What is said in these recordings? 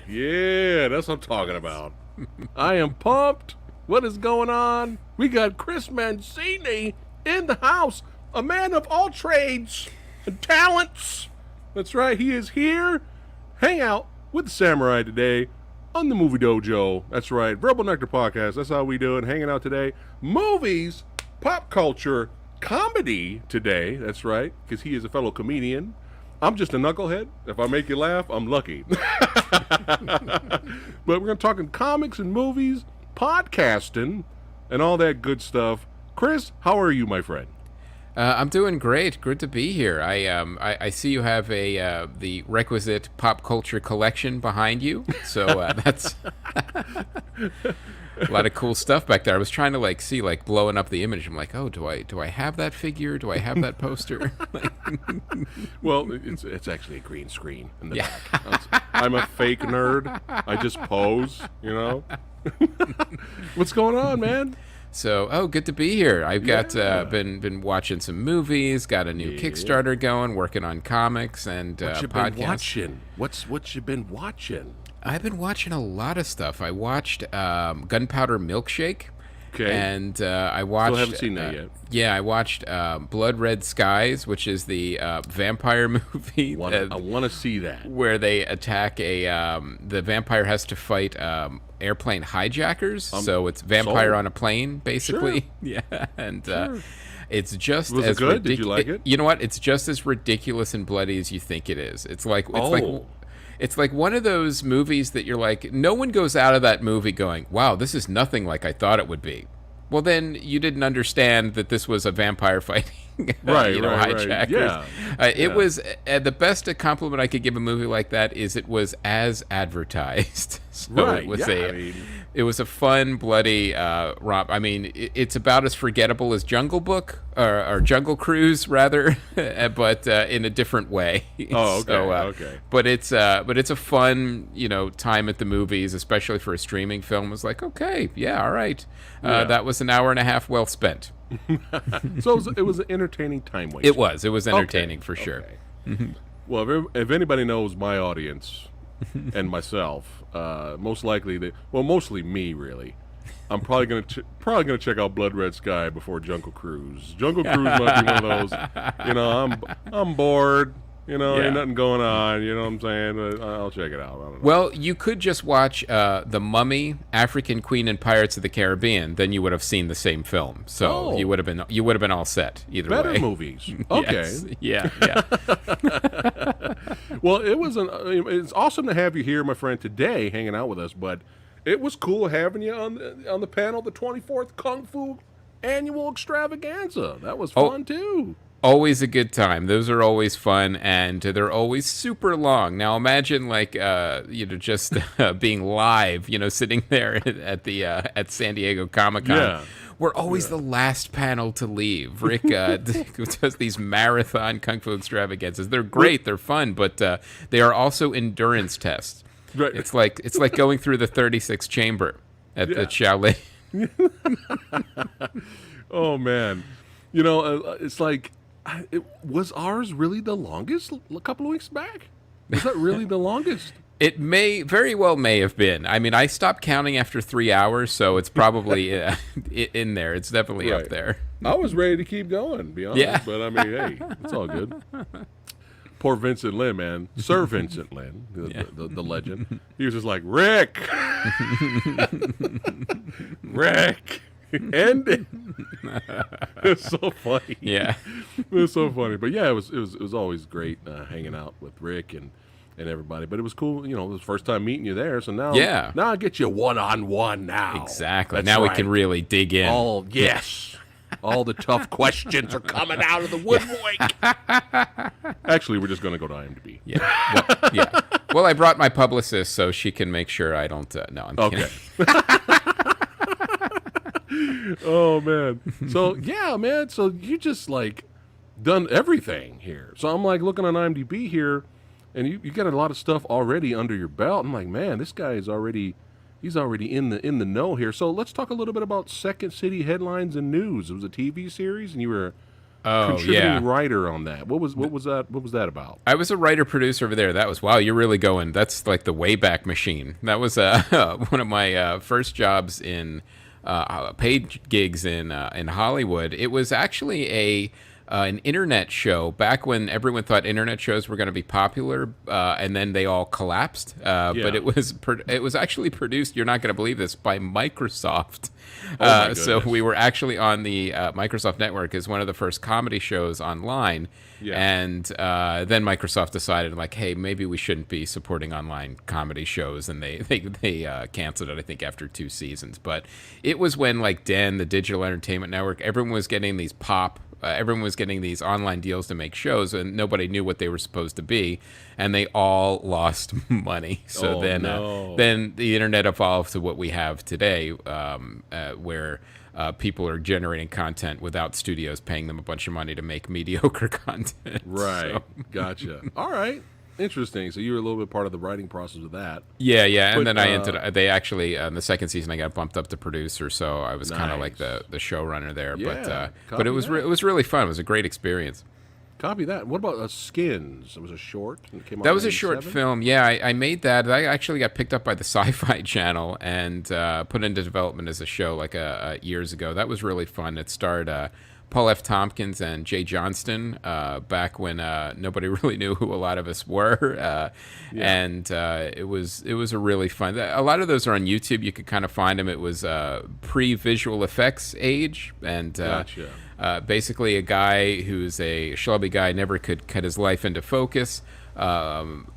Yeah, that's what I'm talking about. I am pumped. What is going on? We got Chris Mancini in the house, a man of all trades and talents. That's right, he is here. Hang out with the Samurai today on the Movie Dojo. That's right, Verbal Nectar Podcast. That's how we do it. Hanging out today. Movies, pop culture, comedy today. That's right, because he is a fellow comedian. I'm just a knucklehead. If I make you laugh, I'm lucky. But we're going to talk in comics and movies, podcasting, and all that good stuff. Chris, how are you, my friend? I'm doing great. Good to be here. I see you have the requisite pop culture collection behind you, so that's a lot of cool stuff back there. I was trying to see blowing up the image. I'm like, oh, do I have that figure? Do I have that poster? Well, it's actually a green screen in the back. I'm a fake nerd. I just pose, you know. What's going on, man? So, good to be here. I've got been watching some movies, got a new Kickstarter going, working on comics and what you podcasts. Been watching? What you been watching? I've been watching a lot of stuff. I watched Gunpowder Milkshake. Okay. And I watched... Still haven't seen that yet. Yeah, I watched Blood Red Skies, which is the vampire movie. I want to see that. Where they attack the vampire has to fight airplane hijackers. So it's vampire on a plane, basically. Sure. Yeah, and it's just was as it good? Did you like it? You know what? It's just as ridiculous and bloody as you think it is. It's like one of those movies that you're like, no one goes out of that movie going, wow, this is nothing like I thought it would be. Well, then you didn't understand that this was a vampire fighting, hijackers. Right. Yeah. It was the best compliment I could give a movie like that is it was as advertised. So it was a fun, bloody romp. I mean, it's about as forgettable as Jungle Book or Jungle Cruise, rather, but in a different way. Oh, okay. Okay. But it's a fun, time at the movies, especially for a streaming film. It was like, okay, yeah, all right. That was an hour and a half well spent. So it was an entertaining time waster. It was entertaining for sure. Okay. Well, if anybody knows my audience and myself, most likely mostly me really. I'm probably gonna check out Blood Red Sky before Jungle Cruise. Jungle Cruise might be one of those. I'm bored. Ain't nothing going on. You know what I'm saying? I'll check it out. I don't know. Well, you could just watch The Mummy, African Queen, and Pirates of the Caribbean. Then you would have seen the same film. So you would have been all set either way. Better movies. Okay. Yes. Yeah. Well, it's awesome to have you here, my friend, today, hanging out with us. But it was cool having you on the panel, the 24th Kung Fu Annual Extravaganza. That was fun too. Always a good time. Those are always fun, and they're always super long. Now imagine just being live, sitting there at San Diego Comic-Con. Yeah. We're always the last panel to leave. Rick does these marathon Kung Fu extravaganzas. They're great, they're fun, but they are also endurance tests. Right. It's like going through the 36th chamber at Shaolin. Oh man, it's like. Was ours really the longest a couple of weeks back? Was that really the longest? It very well have been. I mean, I stopped counting after 3 hours, so it's probably in there. It's definitely up there. I was ready to keep going, to be honest. But I mean, hey, it's all good. Poor Vincent Lin, man. Sir Vincent Lin, the legend. He was just like, Rick! Rick! End it. It's so funny. Yeah. It was so funny. But yeah, it was always great hanging out with Rick, and and everybody. But it was cool, it was the first time meeting you there. So now, now I get you one-on-one now. Exactly. That's now right. we can really dig in. Oh, yes. All the tough questions are coming out of the woodwork. Actually, we're just going to go to IMDb. Yeah. Well, I brought my publicist so she can make sure I don't. No, I'm kidding. Oh, man. So, yeah, man. So you just like done everything here. So I'm like looking on IMDb here, and you got a lot of stuff already under your belt. I'm like, man, this guy is already. He's already in the know here. So let's talk a little bit about Second City Headlines and News. It was a TV series, and you were a contributing writer on that. What was that about? I was a writer producer over there. That was you're really going. That's like the Wayback Machine. That was one of my first jobs in paid gigs in Hollywood. It was actually an internet show back when everyone thought internet shows were going to be popular, and then they all collapsed. But it was actually produced, you're not going to believe this, by Microsoft. So we were actually on the Microsoft network as one of the first comedy shows online. Yeah. And then Microsoft decided, like, hey, maybe we shouldn't be supporting online comedy shows, and they canceled it, I think, after 2 seasons. But it was when, like, the Digital Entertainment Network, everyone was getting these everyone was getting these online deals to make shows, and nobody knew what they were supposed to be, and they all lost money. So then the internet evolved to what we have today, where people are generating content without studios paying them a bunch of money to make mediocre content. Right. So. Gotcha. All right. Interesting. So you were a little bit part of the writing process of that. Yeah. And then they actually, in the second season, I got bumped up to producer, so I was kind of like the showrunner there. Yeah, but it was really fun. It was a great experience. Copy that. What about Skins? It was a short. It came out that was a short film. Yeah, I made that. I actually got picked up by the Sci-Fi Channel and put into development as a show like years ago. That was really fun. It starred Paul F. Tompkins and Jay Johnston back when nobody really knew who a lot of us were, and it was a really fun. A lot of those are on YouTube. You could kind of find them. It was pre-visual effects age, and basically a guy who's a schlubby guy, never could cut his life into focus.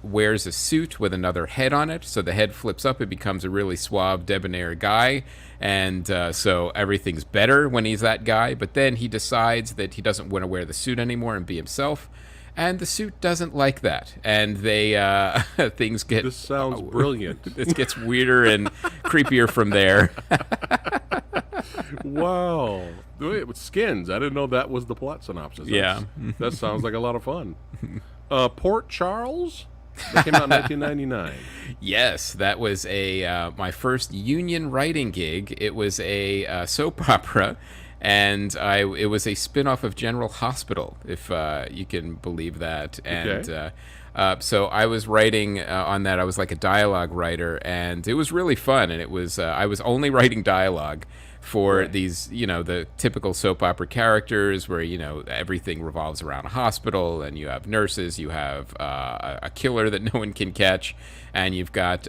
Wears a suit with another head on it, so the head flips up, it becomes a really suave, debonair guy, and so everything's better when he's that guy, but then he decides that he doesn't want to wear the suit anymore and be himself, and the suit doesn't like that, and they things get... This sounds brilliant. This gets weirder and creepier from there. Wow. Wait, with Skins, I didn't know that was the plot synopsis. That sounds like a lot of fun. Port Charles? That came out in 1999. Yes, that was my first union writing gig. It was a soap opera, and it was a spin-off of General Hospital, if you can believe that. And so I was writing on that. I was like a dialogue writer, and it was really fun. And it was I was only writing dialogue for these, the typical soap opera characters where, everything revolves around a hospital, and you have nurses, you have a killer that no one can catch, and you've got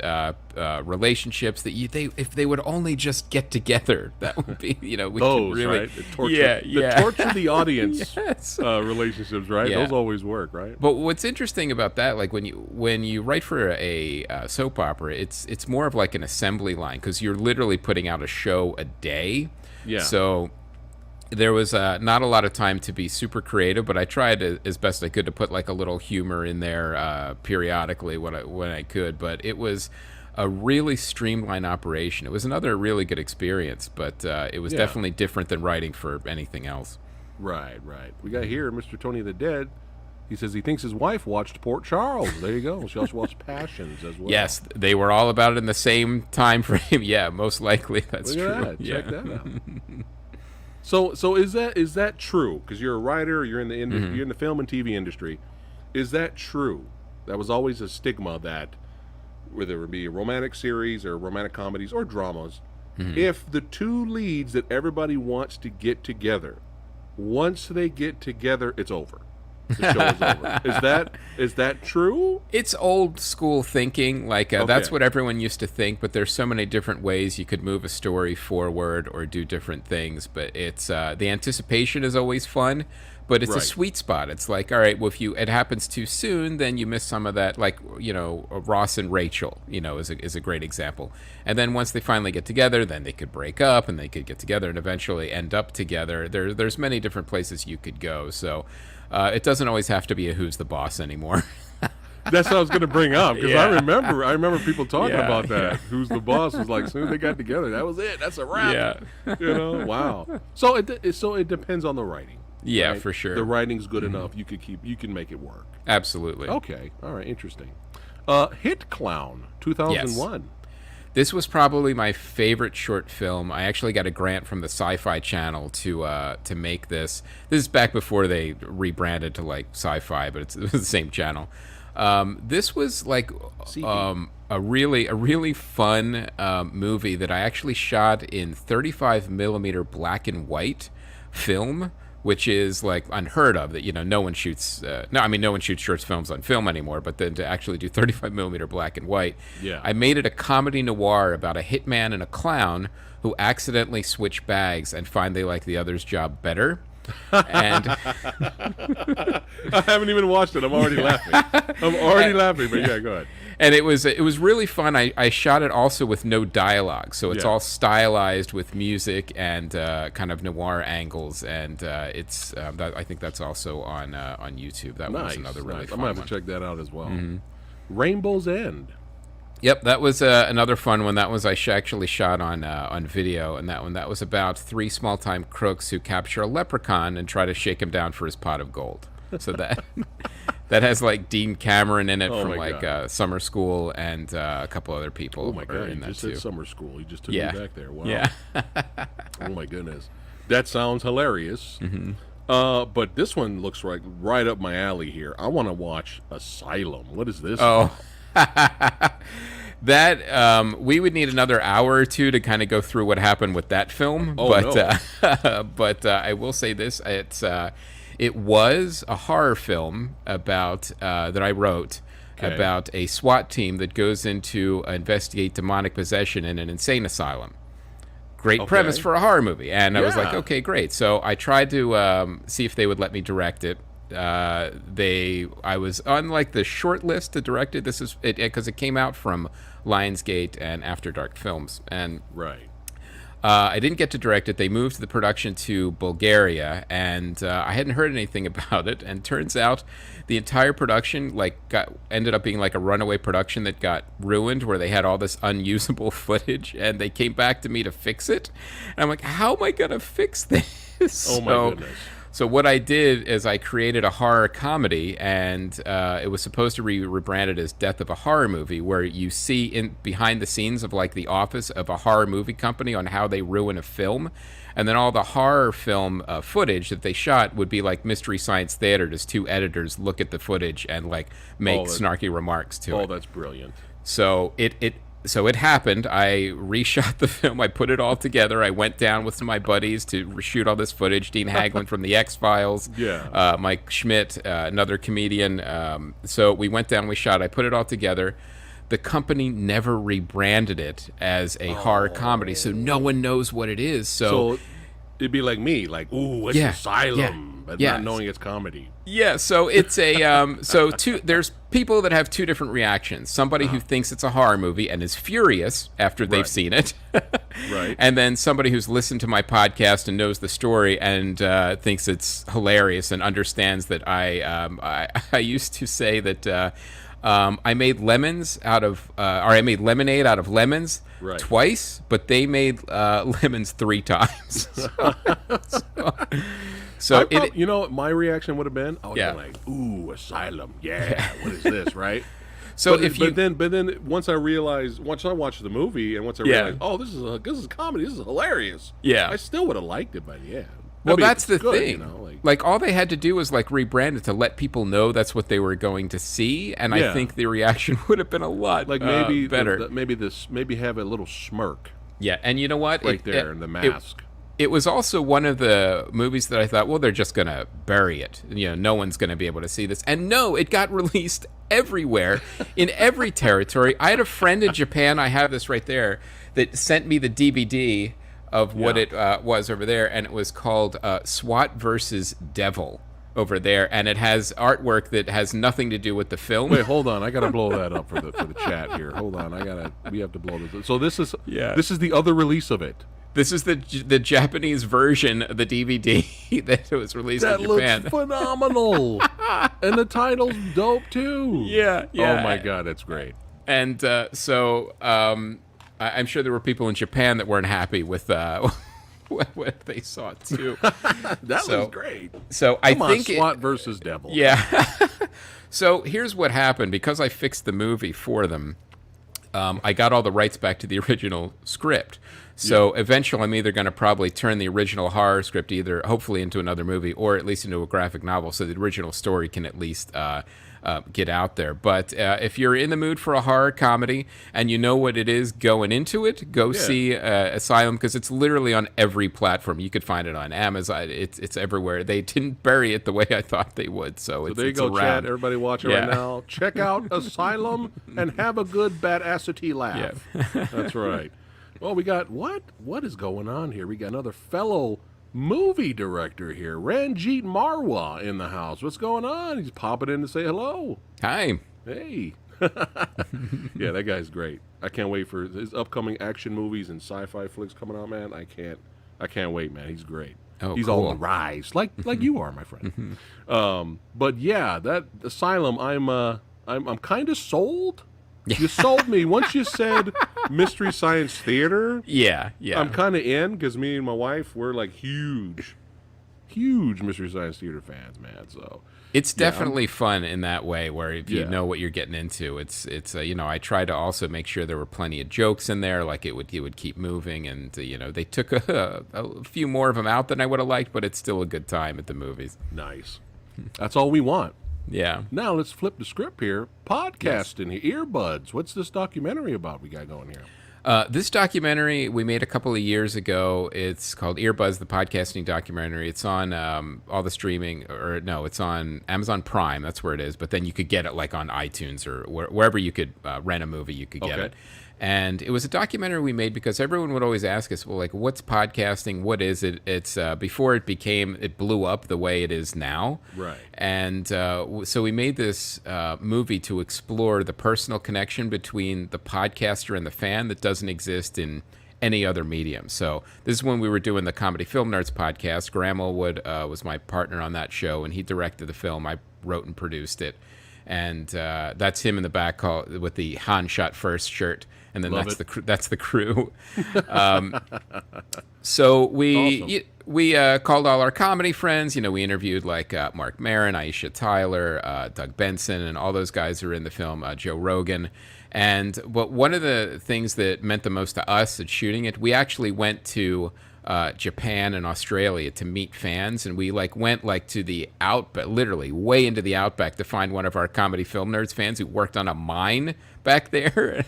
relationships that if they would only just get together, that would be, we those, could really... right? The torture the audience relationships, right? Yeah. Those always work, right? But what's interesting about that, like when you write for a soap opera, it's more of like an assembly line, because you're literally putting out a show a day. Yeah. So there was not a lot of time to be super creative, but I tried as best I could to put like a little humor in there periodically when I could. But it was a really streamlined operation. It was another really good experience, but it was definitely different than writing for anything else. Right. We got here Mr. Tony the Dead. He says he thinks his wife watched Port Charles. There you go. She also watched Passions as well. Yes, they were all about it in the same time frame. Yeah, most likely that's true. Look at that. Check that out. So is that true? Because you're a writer, you're in the industry, you're in the film and TV industry. Is that true? That was always a stigma that whether it be a romantic series or romantic comedies or dramas, if the two leads that everybody wants to get together, once they get together, it's over. The show is over. Is that true? It's old school thinking. Like that's what everyone used to think. But there's so many different ways you could move a story forward or do different things. But it's the anticipation is always fun. But it's a Right. sweet spot. It's like, all right, well, if it happens too soon, then you miss some of that. Like, Ross and Rachel, is a great example. And then once they finally get together, then they could break up and they could get together and eventually end up together. There's many different places you could go. So it doesn't always have to be a who's the boss anymore. That's what I was going to bring up, because Yeah. I remember people talking Yeah, about that. yeah. Who's the boss was like, as soon as they got together, that was it. That's a wrap. Yeah. Wow. So it depends on the writing. Yeah, right? for sure. The writing's good enough. You can make it work. Absolutely. Okay. All right. Interesting. Hit Clown, 2001. This was probably my favorite short film. I actually got a grant from the Sci-Fi Channel to make this. This is back before they rebranded to like Sci-Fi, but it was the same channel. This was like a really fun movie that I actually shot in 35 millimeter black and white film, which is like unheard of. That no one shoots. No one shoots short films on film anymore. But then to actually do 35 millimeter black and white, Yeah. I made it a comedy noir about a hitman and a clown who accidentally switch bags and find they like the other's job better. And I haven't even watched it. I'm already laughing. Laughing. But yeah, go ahead. And it was really fun. I shot it also with no dialogue, so it's Yeah. all stylized with music and kind of noir angles, and it's I think that's also on YouTube. That was another really nice. fun I'm gonna have one. to check that out as well. Rainbow's End. Yep, that was another fun one. That was actually shot on video, and that was about 3 small-time crooks who capture a leprechaun and try to shake him down for his pot of gold. So that that has like Dean Cameron in it Oh from my like God. Summer School and a couple other people. Oh my are God! in You that just too. said summer school. You just took Yeah. me back there. Wow. Yeah. Oh my goodness, that sounds hilarious. Mm-hmm. But this one looks right up my alley here. I want to watch Asylum. What is this? Oh. That we would need another hour or two to kind of go through what happened with that film. Oh, but I will say this: it was a horror film about that I wrote Okay. about a SWAT team that goes into investigate demonic possession in an insane asylum. Great Okay. premise for a horror movie, and I was like, Yeah. okay, great. So I tried to see if they would let me direct it. I was on like the short list to direct it. This is it because it came out from Lionsgate and After Dark Films, and Right. I didn't get to direct it. They moved the production to Bulgaria, and I hadn't heard anything about it. And turns out the entire production ended up being like a runaway production that got ruined, where they had all this unusable footage, and they came back to me to fix it. And I'm like, how am I gonna fix this? Oh my goodness. So what I did is I created a horror comedy, and it was supposed to be rebranded as Death of a Horror Movie, where you see in behind the scenes of like the office of a horror movie company on how they ruin a film, and then all the horror film footage that they shot would be like Mystery Science Theater. Just 2 editors look at the footage and like make snarky remarks to it. Oh, that's brilliant. So it happened. I reshot the film. I put it all together. I went down with some of my buddies to reshoot all this footage. Dean Haglund from the X-Files. Yeah. Mike Schmidt, another comedian. So we went down, we shot. I put it all together. The company never rebranded it as a horror comedy, so no one knows what it is. So it'd be like me, like, ooh, it's Yeah, Asylum, but yeah. not knowing it's comedy. yeah, so it's a there's people that have 2 different reactions. Somebody who thinks it's a horror movie and is furious after they've Right. seen it. Right. And then somebody who's listened to my podcast and knows the story and thinks it's hilarious and understands that I used to say that I made lemons out of or I made lemonade out of lemons Right. twice, but they made lemons 3 times. So you know what my reaction would have been? I would Yeah. have been like, ooh, Asylum. Yeah, what is this, right? So but then once I watched the movie and once I Yeah. realized, oh, this is comedy, this is hilarious. Yeah. I still would have liked it by the end. Well, I mean, that's the it's good, thing. you know, like all they had to do was like rebrand it to let people know that's what they were going to see, and I Yeah. think the reaction would have been a lot like maybe better. maybe have a little smirk Yeah, and you know what? right there in the mask. It was also one of the movies that I thought, well, they're just going to bury it. You know, no one's going to be able to see this. And no, it got released everywhere, in every territory. I had a friend in Japan, I have this right there, that sent me the DVD of what Yeah. it was over there, and it was called SWAT versus Devil. over there, and it has artwork that has nothing to do with the film. Wait, hold on. I gotta blow that up for the chat here. Hold on. We have to blow this up. So this is the other release of it. This is the Japanese version of the DVD that was released in Japan. That looks phenomenal. And the title's dope too. Yeah. Oh my god, that's great. And I'm sure there were people in Japan that weren't happy with what they saw too. That was great. So I think SWAT versus Devil. Yeah. So here's what happened. Because I fixed the movie for them, I got all the rights back to the original script. So eventually I'm either going to probably turn the original horror script either hopefully into another movie or at least into a graphic novel so the original story can at least get out there. But if you're in the mood for a horror comedy and you know what it is going into it, go see Asylum, because it's literally on every platform. You could find it on Amazon. It's everywhere. They didn't bury it the way I thought they would. So there you go, around. Chad. Everybody watching right now. Check out Asylum and have a good badassity laugh. Yeah. That's right. Well, we got what is going on here? We got another fellow movie director here, Ranjit Marwa, in the house. What's going on? He's popping in to say hello. Hi. Hey. Yeah, that guy's great. I can't wait for his upcoming action movies and sci-fi flicks coming out, man. I can't wait, man. He's great. Oh, he's cool. all on the rise, like you are, my friend. But yeah, that Asylum, I'm kind of sold. You sold me once you said Mystery Science Theater. Yeah. I'm kind of in, because me and my wife, we're like huge Mystery Science Theater fans, man. So it's definitely fun in that way, where if you know what you're getting into, it's I try to also make sure there were plenty of jokes in there, like it would keep moving, and they took a few more of them out than I would have liked, but it's still a good time at the movies. Nice. That's all we want. Yeah. Now let's flip the script here. Podcasting, Earbuds. What's this documentary about we got going here? This documentary we made a couple of years ago. It's called Earbuds, the podcasting documentary. It's on all the streaming, or no, it's on Amazon Prime. That's where it is. But then you could get it like on iTunes or wherever you could rent a movie, you could get it. And it was a documentary we made because everyone would always ask us, well, like, what's podcasting? What is it? It's before it blew up the way it is now. Right. And so we made this movie to explore the personal connection between the podcaster and the fan that doesn't exist in any other medium. So this is when we were doing the Comedy Film Nerds podcast. Graham Elwood was my partner on that show, and he directed the film. I wrote and produced it. And that's him in the back with the Han Shot First shirt. And then that's the crew. So we called all our comedy friends. We interviewed like Mark Maron, Aisha Tyler, Doug Benson, and all those guys who are in the film, Joe Rogan. But one of the things that meant the most to us at shooting it, we actually went to Japan and Australia to meet fans, and we went to the outback, literally way into the outback, to find one of our Comedy Film Nerds fans who worked on a mine back there.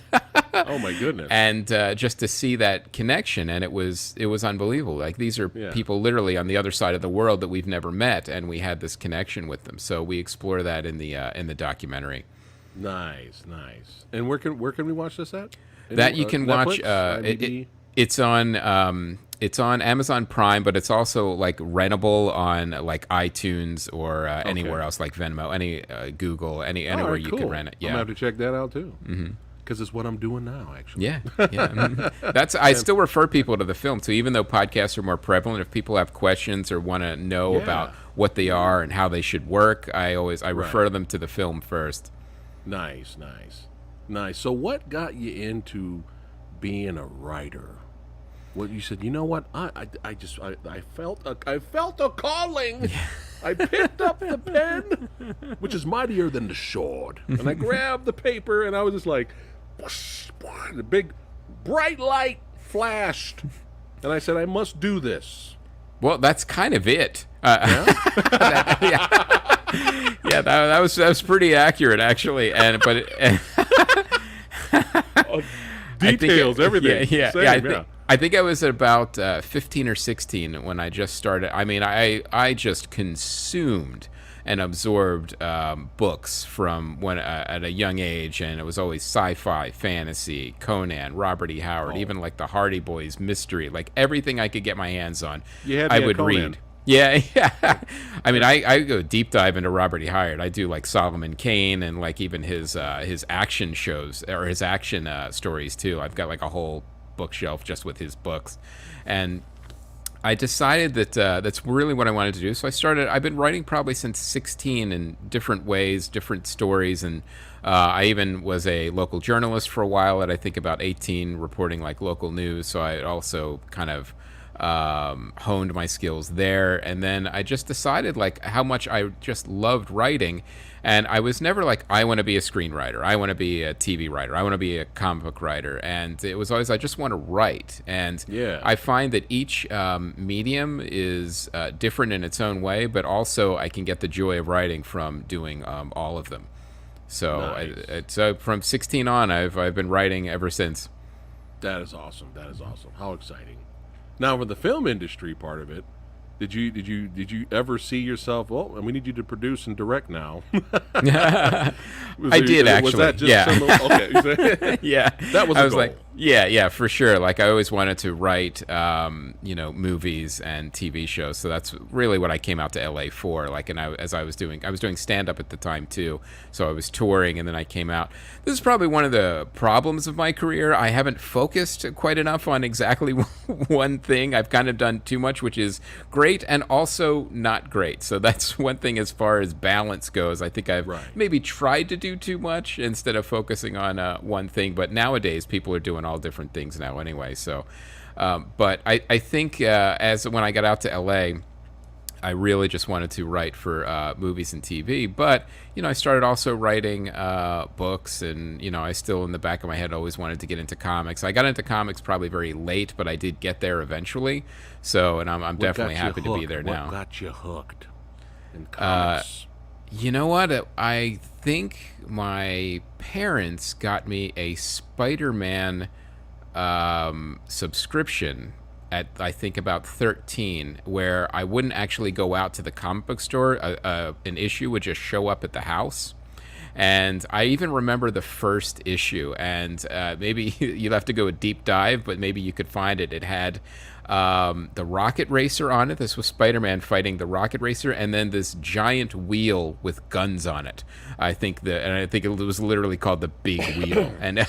Oh my goodness. And just to see that connection, and it was unbelievable. Like, these are people literally on the other side of the world that we've never met, and we had this connection with them. So we explore that in the documentary. Nice. And where can we watch this at? That you can watch. It's on Amazon Prime, but it's also rentable on iTunes or anywhere else, like Venmo, Google, anywhere you can rent it. Yeah, I'm gonna have to check that out too. Because it's what I'm doing now, actually. Yeah. I still refer people to the film too, even though podcasts are more prevalent. If people have questions or want to know about what they are and how they should work, I refer them to the film first. Nice. So what got you into being a writer? What you said, you know what? I felt a calling. Yeah. I picked up the pen, which is mightier than the sword, and I grabbed the paper, and I was just like, whoosh, whoosh, the big bright light flashed, and I said, I must do this. Well, that's kind of it. That was pretty accurate, actually, details, everything. I think I was about 15 or 16 when I just started. I mean, I just consumed and absorbed books from when at a young age, and it was always sci-fi, fantasy, Conan, Robert E. Howard, even like the Hardy Boys, mystery, like everything I could get my hands on. I would read. Yeah, yeah. I mean, I go deep dive into Robert E. Hyatt. I do like Solomon Kane and like even his action shows or his action stories too. I've got like a whole bookshelf just with his books, and I decided that that's really what I wanted to do. So I've been writing probably since 16 in different ways, different stories, and I even was a local journalist for a while at I think about 18, reporting like local news. So I also kind of honed my skills there, and then I just decided like how much I just loved writing, and I was never like I want to be a screenwriter, I want to be a TV writer, I want to be a comic book writer, and it was always I just want to write. And Yeah. I find that each medium is different in its own way, but also I can get the joy of writing from doing all of them. So Nice. so from 16 on, I've been writing ever since. That is awesome. That is awesome. How exciting. Now, with the film industry part of it, did you ever see yourself? Well, we need you to produce and direct now. I did actually. Was that just yeah. Okay. Yeah. That was. I a was goal. like, yeah, for sure. Like I always wanted to write, movies and TV shows. So that's really what I came out to LA for. Like, and I was doing stand up at the time too. So I was touring, and then I came out. This is probably one of the problems of my career. I haven't focused quite enough on exactly one thing. I've kind of done too much, which is great and also not great. So that's one thing as far as balance goes. I think I've maybe tried to do too much instead of focusing on one thing. But nowadays, people are doing all different things now anyway. So, but I think as when I got out to LA, I really just wanted to write for movies and TV. But, I started also writing books, and, I still in the back of my head always wanted to get into comics. I got into comics probably very late, but I did get there eventually. So, and I'm definitely happy to be there now. What got you hooked in comics? You know what? I think my parents got me a Spider-Man subscription at I think about 13, where I wouldn't actually go out to the comic book store. An issue would just show up at the house. And I even remember the first issue, and maybe you'll have to go a deep dive, but maybe you could find it. It had the Rocket Racer on it. This was Spider-Man fighting the Rocket Racer, and then this giant wheel with guns on it. I think it was literally called the Big Wheel. And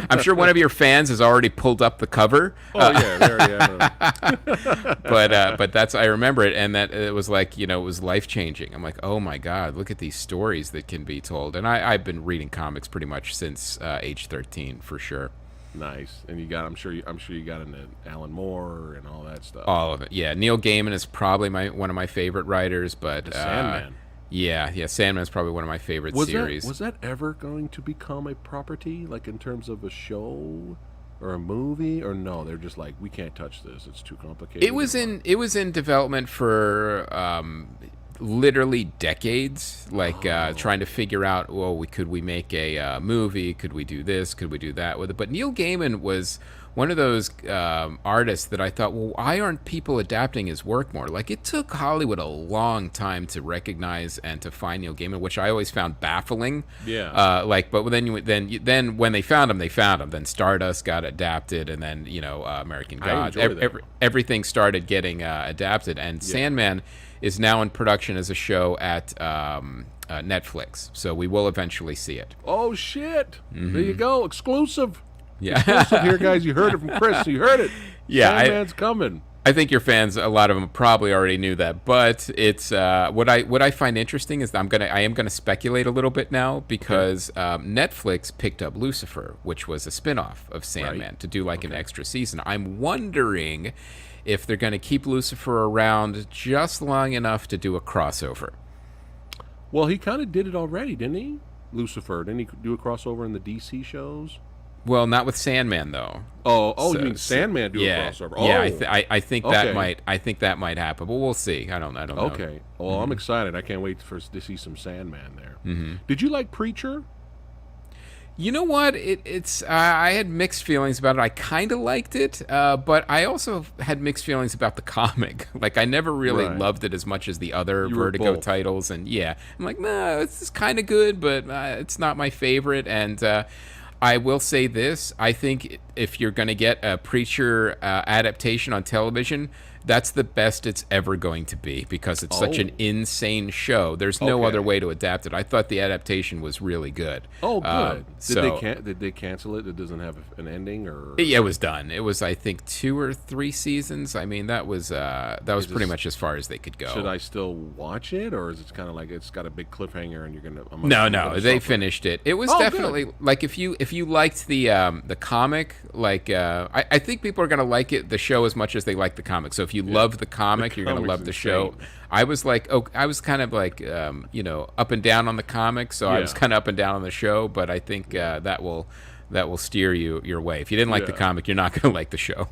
I'm sure one of your fans has already pulled up the cover. Oh yeah, there you have it. But I remember it, and that it was like it was life changing. I'm like, oh my god, look at these stories that can be told. And I've been reading comics pretty much since age 13 for sure. Nice. And I'm sure you got into Alan Moore and all that stuff. All of it. Yeah. Neil Gaiman is probably one of my favorite writers, but The Sandman. Yeah, Sandman's probably one of my favorite series. Was that ever going to become a property, like in terms of a show or a movie, or no? They're just like, we can't touch this; it's too complicated. It was in development for literally decades, like trying to figure out, could we make a movie? Could we do this? Could we do that with it? But Neil Gaiman was one of those artists that I thought, well, why aren't people adapting his work more? Like, it took Hollywood a long time to recognize and to find Neil Gaiman, which I always found baffling. Yeah. But then when they found him, they found him. Then Stardust got adapted, and then American Gods. Everything started getting adapted, and Sandman is now in production as a show at Netflix. So we will eventually see it. Oh shit! Mm-hmm. There you go, exclusive. Yeah. Exclusive here, guys. You heard it from Chris. You heard it. Yeah, Sandman's coming. I think your fans, a lot of them probably already knew that, but it's what I find interesting is that I am gonna speculate a little bit now, because Netflix picked up Lucifer, which was a spinoff of Sandman, to do like an extra season. I'm wondering if they're gonna keep Lucifer around just long enough to do a crossover. Well, he kind of did it already, didn't he? Lucifer. Didn't he do a crossover in the DC shows? Well, not with Sandman though. You mean Sandman do a crossover? Oh. Yeah, I think that might happen, but we'll see. I don't know. Okay. Well, I'm excited. I can't wait to see some Sandman there. Mm-hmm. Did you like Preacher? You know what? It's I had mixed feelings about it. I kind of liked it, but I also had mixed feelings about the comic. Like, I never really loved it as much as the other Vertigo titles, and I'm like, nah, it's kind of good, but it's not my favorite. And I will say this: I think if you're going to get a Preacher adaptation on television, That's the best it's ever going to be because it's such an insane show. There's no other way to adapt it. I thought the adaptation was really good. Oh, good. Did they cancel it? It doesn't have an ending, or it was done. It was, I think, 2 or 3 seasons. I mean, that was pretty much as far as they could go. Should I still watch it, or is it kind of like it's got a big cliffhanger and you're gonna? No, they finished it. It was definitely like if you liked the comic, like I think people are gonna like it the show as much as they like the comic. So if you love the comic, you're gonna love the show. I was kind of like up and down on the comic, so I was kind of up and down on the show. But I think that will steer you your way. If you didn't like the comic, you're not gonna like the show.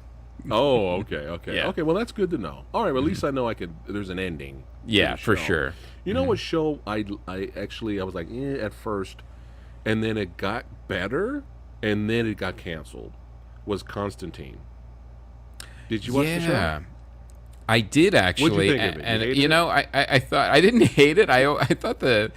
Oh, okay. Yeah. Okay, well that's good to know. All right, well at least I know there's an ending. Yeah, for sure. You know what show I was like at first, and then it got better, and then it got canceled. Was Constantine? Did you watch the show? I did actually. What'd you think of it? I thought I didn't hate it. I thought the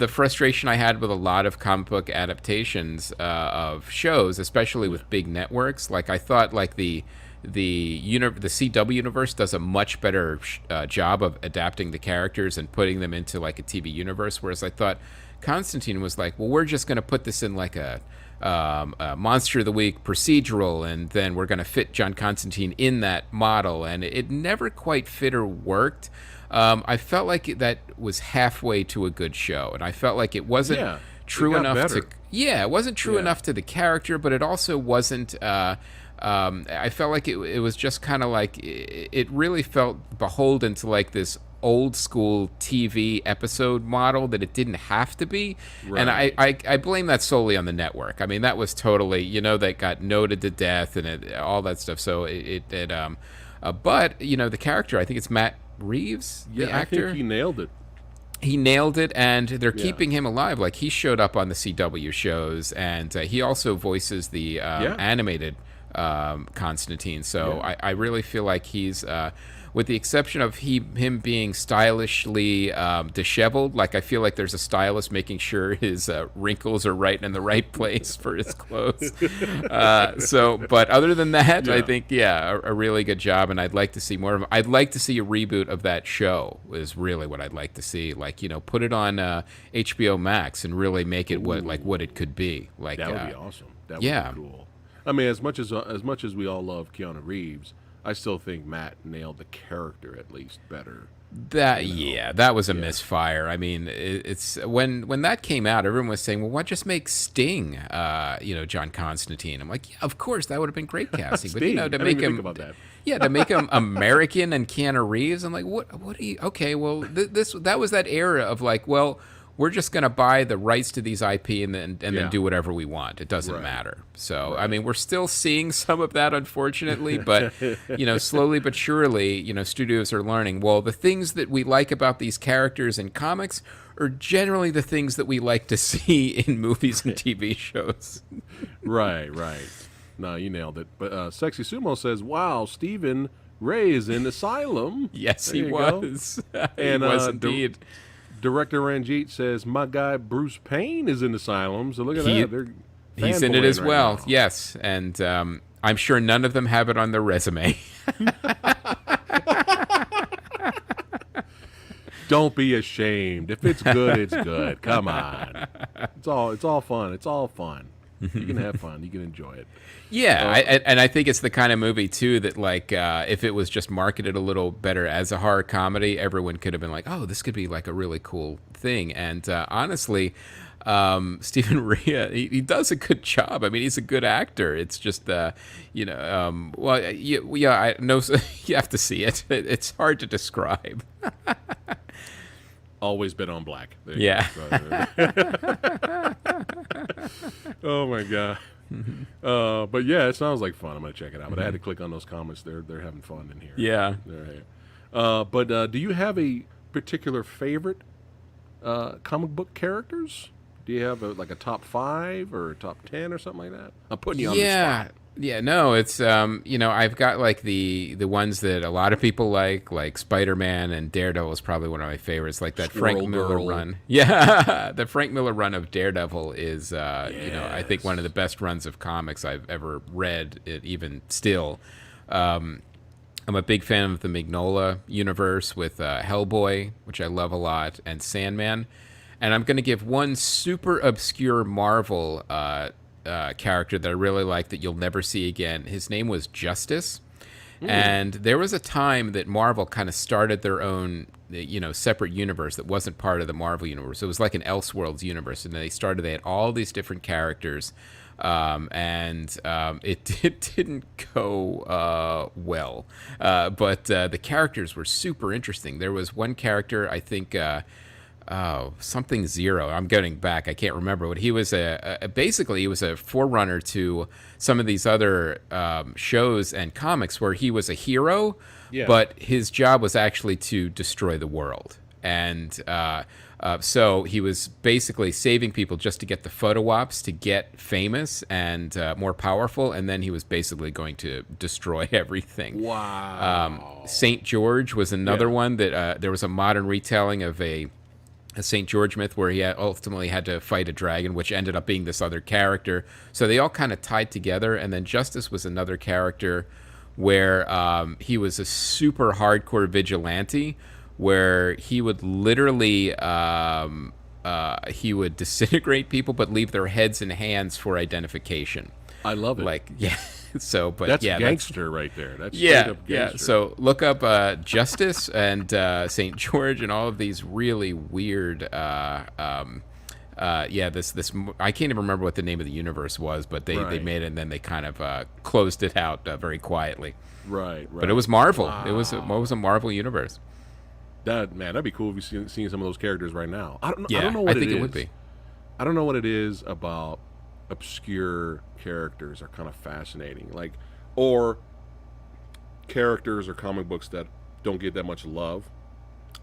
frustration I had with a lot of comic book adaptations of shows, especially with big networks, like I thought like the CW universe does a much better job of adapting the characters and putting them into like a TV universe, whereas I thought Constantine was like, well, we're just going to put this in like a Monster of the Week procedural, and then we're going to fit John Constantine in that model, and it never quite fit or worked. I felt like that was halfway to a good show, and I felt like it wasn't true enough to it wasn't true enough to the character, but it also wasn't I felt like it was just kind of like it really felt beholden to like this old school TV episode model that it didn't have to be. Right. And I blame that solely on the network. I mean, that was totally, that got noted to death and all that stuff. So but the character, I think it's Matt Reeves, the actor. I think he nailed it. He nailed it, and they're keeping him alive. Like, he showed up on the CW shows, and he also voices the animated Constantine. So I really feel like he's, with the exception of him being stylishly disheveled, like I feel like there's a stylist making sure his wrinkles are right in the right place for his clothes. But other than that, I think, a really good job, and I'd like to see more of him. I'd like to see a reboot of that show is really what I'd like to see. Like, put it on HBO Max and really make it what it could be. Like, that would be awesome. That would be cool. I mean, as much as we all love Keanu Reeves, I still think Matt nailed the character at least better. That was a misfire. I mean, it's when that came out, everyone was saying, "Well, why just make Sting, John Constantine?" I'm like, "Yeah, of course, that would have been great casting." But to make him, to make him American and Keanu Reeves, I'm like, "What are you?" Okay, well, that was that era of like, well, we're just going to buy the rights to these IP and then do whatever we want. It doesn't matter. So, I mean, we're still seeing some of that, unfortunately, but, slowly but surely, studios are learning, well, the things that we like about these characters in comics are generally the things that we like to see in movies and TV shows. Right. No, you nailed it. But Sexy Sumo says, wow, Stephen Ray is in Asylum. Yes, he was. And, he was indeed. Director Ranjit says, my guy Bruce Payne is in Asylum, so look at that. He's in it as well, yes. And I'm sure none of them have it on their resume. Don't be ashamed. If it's good, it's good. Come on. It's all fun. It's all fun. You can have fun. You can enjoy it. Yeah, and I think it's the kind of movie, too, that, like, if it was just marketed a little better as a horror comedy, everyone could have been like, oh, this could be, like, a really cool thing. And honestly, Stephen Rea, he does a good job. I mean, he's a good actor. It's just, I know you have to see it. It's hard to describe. Always been on black. Yeah. Oh, my God. But yeah, it sounds like fun. I'm gonna check it out. But I had to click on those comments. They're having fun in here. Yeah. But do you have a particular favorite comic book characters? Do you have a top 5 or a top 10 or something like that? I'm putting you on the spot. Yeah, no, it's I've got like the ones that a lot of people like Spider-Man and Daredevil is probably one of my favorites, like that Squirrel Frank Miller Girl. run. Yeah, the Frank Miller run of Daredevil is I think one of the best runs of comics I've ever read, even still. I'm a big fan of the Mignola universe with Hellboy, which I love a lot, and Sandman. And I'm going to give one super obscure Marvel character that I really like that you'll never see again. His name was Justice. And there was a time that Marvel kind of started their own, separate universe that wasn't part of the Marvel universe. It was like an Elseworlds universe, and they had all these different characters, it didn't go well. But the characters were super interesting. There was one character, I think. Something Zero. I'm getting back. I can't remember. But he was basically he was a forerunner to some of these other shows and comics where he was a hero, but his job was actually to destroy the world. And so he was basically saving people just to get the photo ops, to get famous and more powerful, and then he was basically going to destroy everything. Wow. Saint George was another one that there was a modern retelling of a St. George myth where he ultimately had to fight a dragon, which ended up being this other character. So they all kind of tied together. And then Justice was another character where he was a super hardcore vigilante, where he would literally he would disintegrate people but leave their heads and hands for identification. I love it. So, but that's gangster right there. That's gangster. So look up Justice and St. George and all of these really weird. This I can't even remember what the name of the universe was, but they made it and then they kind of closed it out very quietly. Right. But it was Marvel. Wow. It was a Marvel universe. That'd be cool if you seeing some of those characters right now. I don't know what I think it would be. I don't know what it is about obscure characters are kind of fascinating, or characters or comic books that don't get that much love,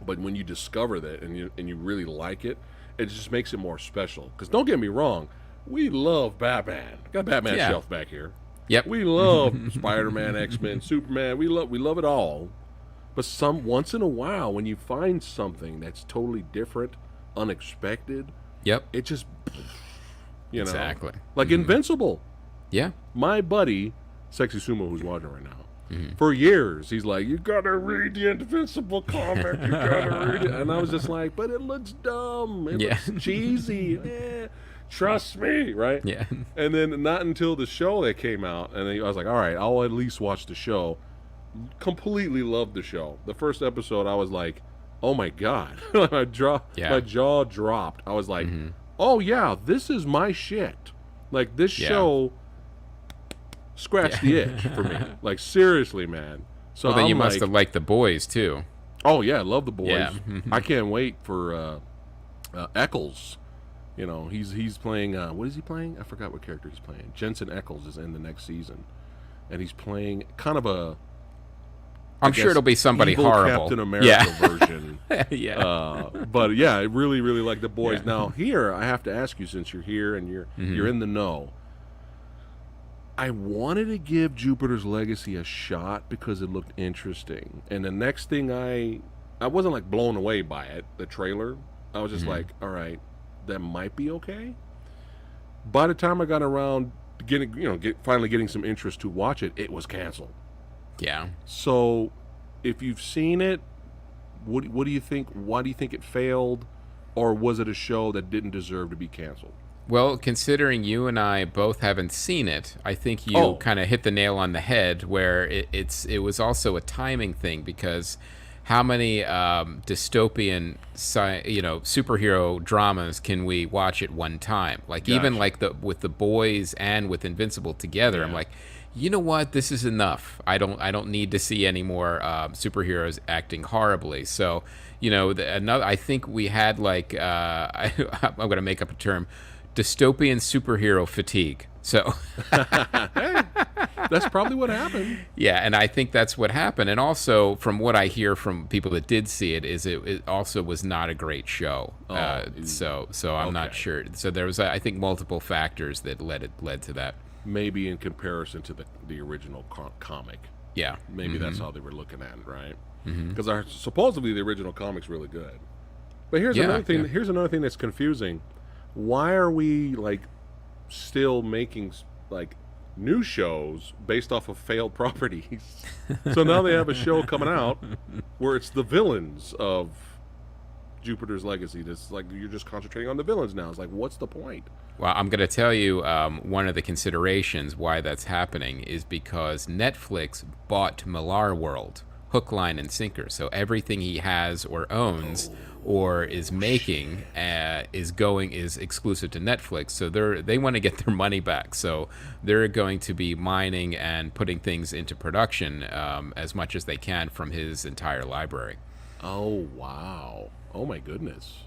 but when you discover that and you really like it, it just makes it more special. Because don't get me wrong, we love Batman. Got a Batman shelf back here. Yep. We love Spider-Man, X-Men, Superman. We love it all. But once in a while, when you find something that's totally different, unexpected, it just exactly like Invincible. Yeah. My buddy, Sexy Sumo, who's watching right now, for years, he's like, you gotta read the Invincible comic. You gotta read it. And I was just like, but it looks dumb. It looks cheesy. Trust me, right? Yeah. And then not until the show that came out, and then I was like, all right, I'll at least watch the show. Completely loved the show. The first episode, I was like, oh my God. My jaw dropped. I was like, oh yeah, this is my shit. Like, this show scratched the itch for me. Like, seriously, man. So then you must have liked The Boys too. Oh yeah, I love The Boys. Yeah. I can't wait for Eccles. He's playing. What is he playing? I forgot what character he's playing. Jensen Ackles is in the next season, and he's playing kind of a. I'm sure it'll be somebody evil horrible. Captain America version. But I really, really like The Boys. Now here, I have to ask you, since you're here and you're in the know. I wanted to give Jupiter's Legacy a shot because it looked interesting, and the next thing I wasn't like blown away by it. The trailer, I was just like, all right, that might be okay. By the time I got around to finally getting some interest to watch it, it was canceled. Yeah. So, if you've seen it, what do you think? Why do you think it failed, or was it a show that didn't deserve to be canceled? Well, considering you and I both haven't seen it, I think you kind of hit the nail on the head. Where it was also a timing thing, because how many dystopian superhero dramas can we watch at one time? Like even like with The Boys and with Invincible together, I'm like, you know what? This is enough. I don't need to see any more superheroes acting horribly. So, I think we had like I'm going to make up a term, dystopian superhero fatigue. So hey, that's probably what happened. Yeah, and I think that's what happened. And also, from what I hear from people that did see it, is it also was not a great show. So I'm not sure. So there was, I think, multiple factors that led to that. Maybe in comparison to the original comic. Yeah. Maybe that's how they were looking at it, right? Because supposedly the original comic's really good. But here's another thing. Yeah. Here's another thing that's confusing. Why are we like still making like new shows based off of failed properties. So now they have a show coming out where it's the villains of Jupiter's Legacy. This like you're just concentrating on the villains now. It's like, what's the point? Well, I'm going to tell you one of the considerations why that's happening is because Netflix bought Millar World, hook, line, and sinker. So everything he has or owns or is making is exclusive to Netflix. So they want to get their money back. So they're going to be mining and putting things into production as much as they can from his entire library. Oh, wow. Oh, my goodness.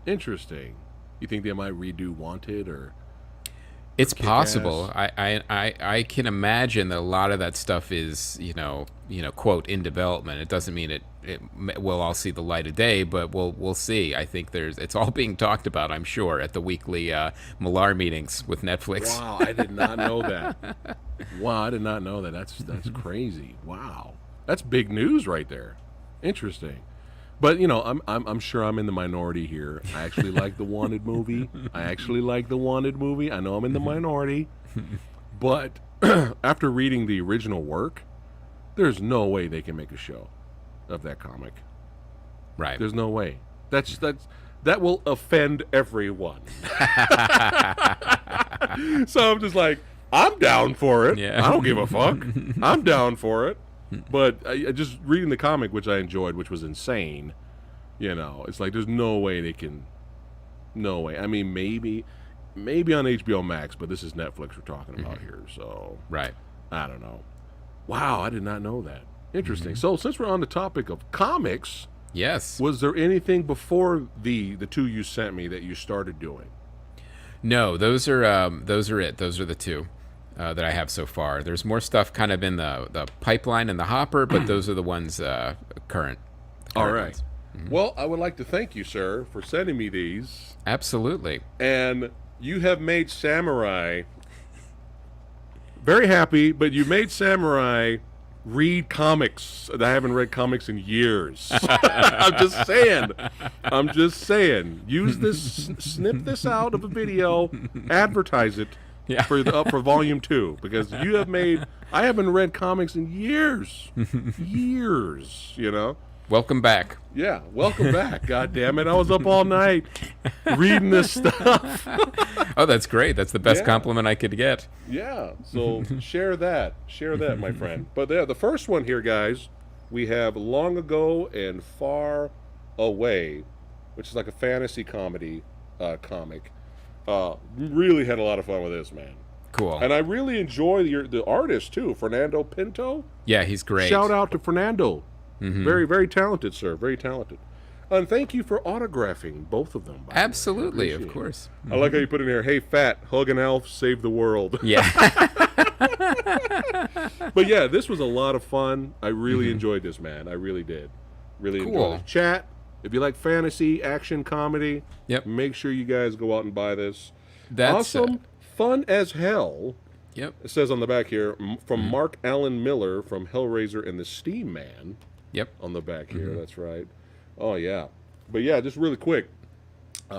Interesting. You think they might redo Wanted or? It's possible. I can imagine that a lot of that stuff is quote in development. It doesn't mean it will all see the light of day, but we'll see. I think it's all being talked about. I'm sure at the weekly Millar meetings with Netflix. Wow, I did not know that. Wow, I did not know that. That's crazy. Wow, that's big news right there. Interesting. But I'm sure I'm in the minority here. I actually like the Wanted movie. I know I'm in the minority, but after reading the original work, there's no way they can make a show of that comic. Right. There's no way. That will offend everyone. So I'm just like, I'm down for it. Yeah. I don't give a fuck. I'm down for it. But I just reading the comic, which I enjoyed, which was insane, it's like there's no way they can. No way. I mean, maybe on HBO Max, but this is Netflix we're talking about here, so right. I don't know. Wow, I did not know that. Interesting. So since we're on the topic of comics, yes, was there anything before the two you sent me that you started doing? No, those are it. Those are the two. That I have so far. There's more stuff kind of in the pipeline and the hopper, but those are the ones current. All right. Ones. Mm-hmm. Well, I would like to thank you, sir, for sending me these. Absolutely. And you have made Samurai very happy, but you made Samurai read comics. I haven't read comics in years. I'm just saying. Use this, snip this out of a video, advertise it. Yeah. For volume 2, because I haven't read comics in years. Welcome back. Yeah, welcome back. God damn it. I was up all night reading this stuff. Oh, that's great. That's the best compliment I could get. Yeah. So share that, my friend. But the first one here, guys, we have Long Ago and Far Away, which is like a fantasy comedy comic. Really had a lot of fun with this, man. Cool. And I really enjoy the artist too, Fernando Pinto. Yeah, he's great. Shout out to Fernando. Mm-hmm. Very, very talented, sir. Very talented. And thank you for autographing both of them. Absolutely, of course. I like how you put in here, hey, Phat, hug an elf, save the world. Yeah. But yeah, this was a lot of fun. I really enjoyed this, man. I really did. Really enjoyed it. Chat. If you like fantasy, action, comedy, make sure you guys go out and buy this. That's awesome, fun as hell. Yep. It says on the back here, from Mark Allen Miller from Hellraiser and the Steam Man. Yep. On the back here, that's right. Oh, yeah. But yeah, just really quick.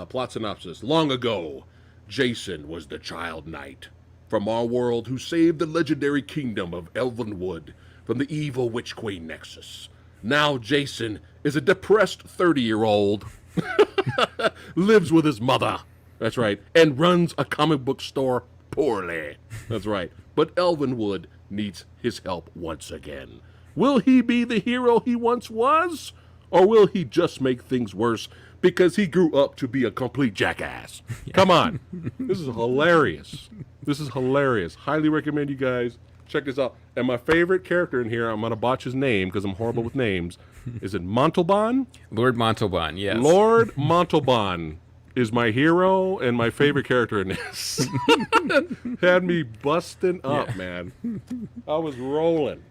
Plot synopsis. Long ago, Jason was the child knight from our world who saved the legendary kingdom of Elvenwood from the evil Witch Queen Nexus. Now Jason is a depressed 30-year-old, lives with his mother, that's right, and runs a comic book store poorly, that's right. But Elvenwood needs his help once again. Will he be the hero he once was? Or will he just make things worse because he grew up to be a complete jackass? Come on. This is hilarious. Highly recommend you guys check this out. And my favorite character in here, I'm going to botch his name because I'm horrible with names. Is it Montalban? Lord Montalban, yes. Lord Montalban is my hero and my favorite character in this. Had me busting up, man. I was rolling.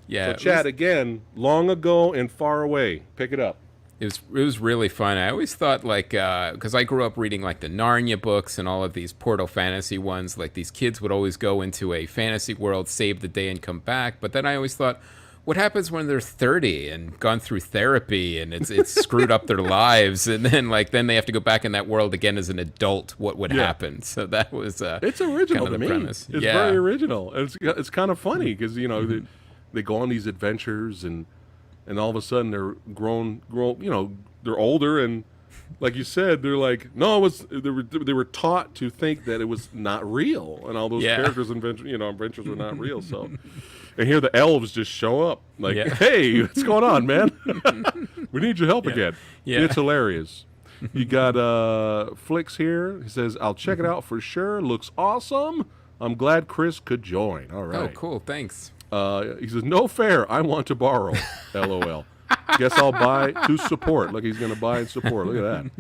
Yeah. So chat again, Long Ago and Far Away. Pick it up. It was really fun. I always thought, like, because I grew up reading, like, the Narnia books and all of these Portal Fantasy ones. Like, these kids would always go into a fantasy world, save the day, and come back. But then I always thought, what happens when they're 30 and gone through therapy and it's screwed up their lives, and then they have to go back in that world again as an adult? What would happen? So that was it's original kind of to me. premise. It's very original. It's kind of funny because they go on these adventures and all of a sudden they're grown. They're older, and like you said, they're like, no, they were taught to think that it was not real, and all those characters' adventures were not real. So, and here the elves just show up, like, hey, what's going on, man? We need your help again. Yeah. It's hilarious. You got Flicks here. He says, I'll check it out for sure. Looks awesome. I'm glad Chris could join. All right. Oh, cool. Thanks. He says, no fair. I want to borrow. LOL. Guess I'll buy to support. Look, he's going to buy and support. Look at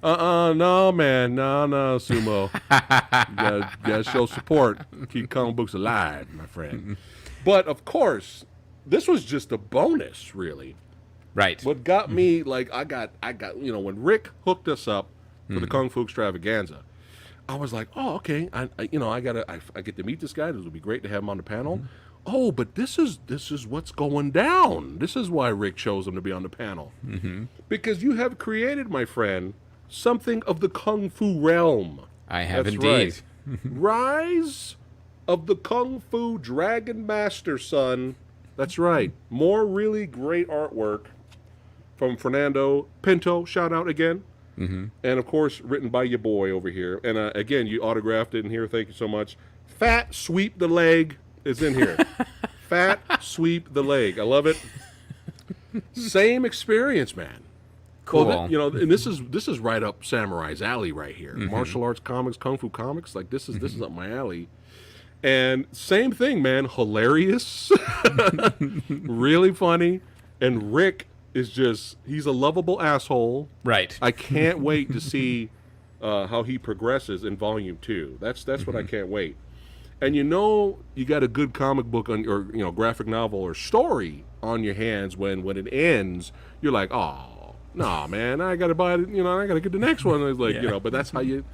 that. No, man. No, Sumo. You gotta show support. Keep comic books alive, my friend. But, of course, this was just a bonus, really. Right. What got me, like, I got, when Rick hooked us up for the Kung Fu Extravaganza, I was like, oh, okay. I get to meet this guy. This would be great to have him on the panel. Oh, but this is what's going down. This is why Rick chose him to be on the panel. Because you have created, my friend, something of the Kung Fu realm. I have indeed. Right. Rise of the Kung Fu Dragon Master, son. That's right. More really great artwork from Fernando Pinto. Shout out again. And, of course, written by your boy over here. And, again, you autographed it in here. Thank you so much. Phat Sweep the Leg is in here. Phat Sweep the Leg. I love it. Same experience, man. Cool. Well, and this is right up Samurai's alley right here. Martial arts comics, Kung Fu comics. Like, this is up my alley. And same thing, man. Hilarious. Really funny. And Rick is he's a lovable asshole. Right. I can't wait to see how he progresses in volume 2. That's what I can't wait. And you got a good comic book or graphic novel or story on your hands when it ends. You're like, oh, nah, man, I gotta buy it. I gotta get the next one. It's like, but that's how you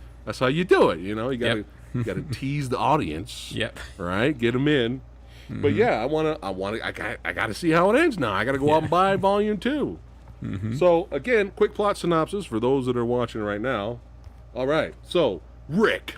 do it. You gotta tease the audience. Yep. Right. Get them in. But yeah, I gotta see how it ends now. I gotta go out and buy volume 2. So again, quick plot synopsis for those that are watching right now. All right. So Rick,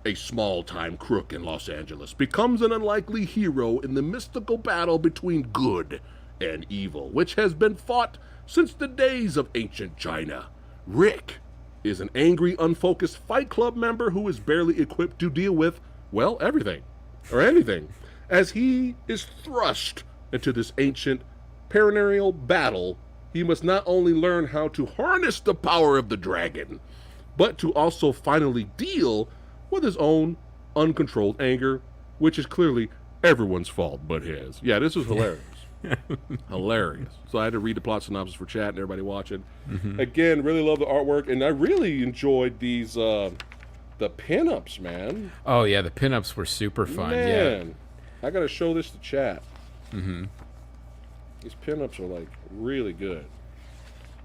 a small-time crook in Los Angeles, becomes an unlikely hero in the mystical battle between good and evil, which has been fought since the days of ancient China. Rick is an angry, unfocused Fight Club member who is barely equipped to deal with, well, everything or anything, as he is thrust into this ancient perennial battle. He must not only learn how to harness the power of the dragon, but to also finally deal with his own uncontrolled anger, which is clearly everyone's fault but his. Yeah, this was hilarious. Hilarious. So I had to read the plot synopsis for chat and everybody watching. Again, really love the artwork, and I really enjoyed these the pinups, man. Oh yeah, the pinups were super fun. Man, I gotta show this to chat. These pinups are like really good.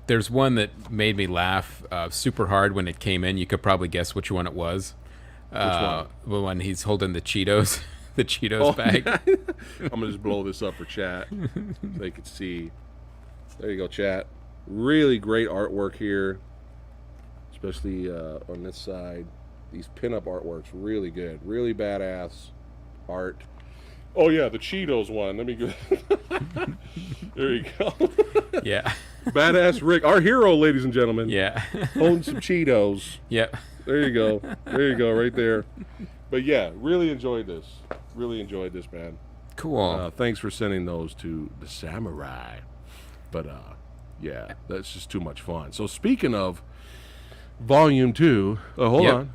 There's one that made me laugh super hard when it came in. You could probably guess which one it was. Which one? The one he's holding the Cheetos, the Cheetos bag. Yeah. I'm gonna just blow this up for chat so they can see. There you go, chat. Really great artwork here, especially on this side. These pinup artworks really good, really badass art. Oh yeah, the Cheetos one. Let me go. There you go. Yeah. Badass Rick, our hero, ladies and gentlemen. Yeah. Holding some Cheetos. Yep. There you go. There you go, right there. But yeah, really enjoyed this. Really enjoyed this, man. Cool. Thanks for sending those to the Samurai. But yeah, that's just too much fun. So speaking of Volume 2, hold on.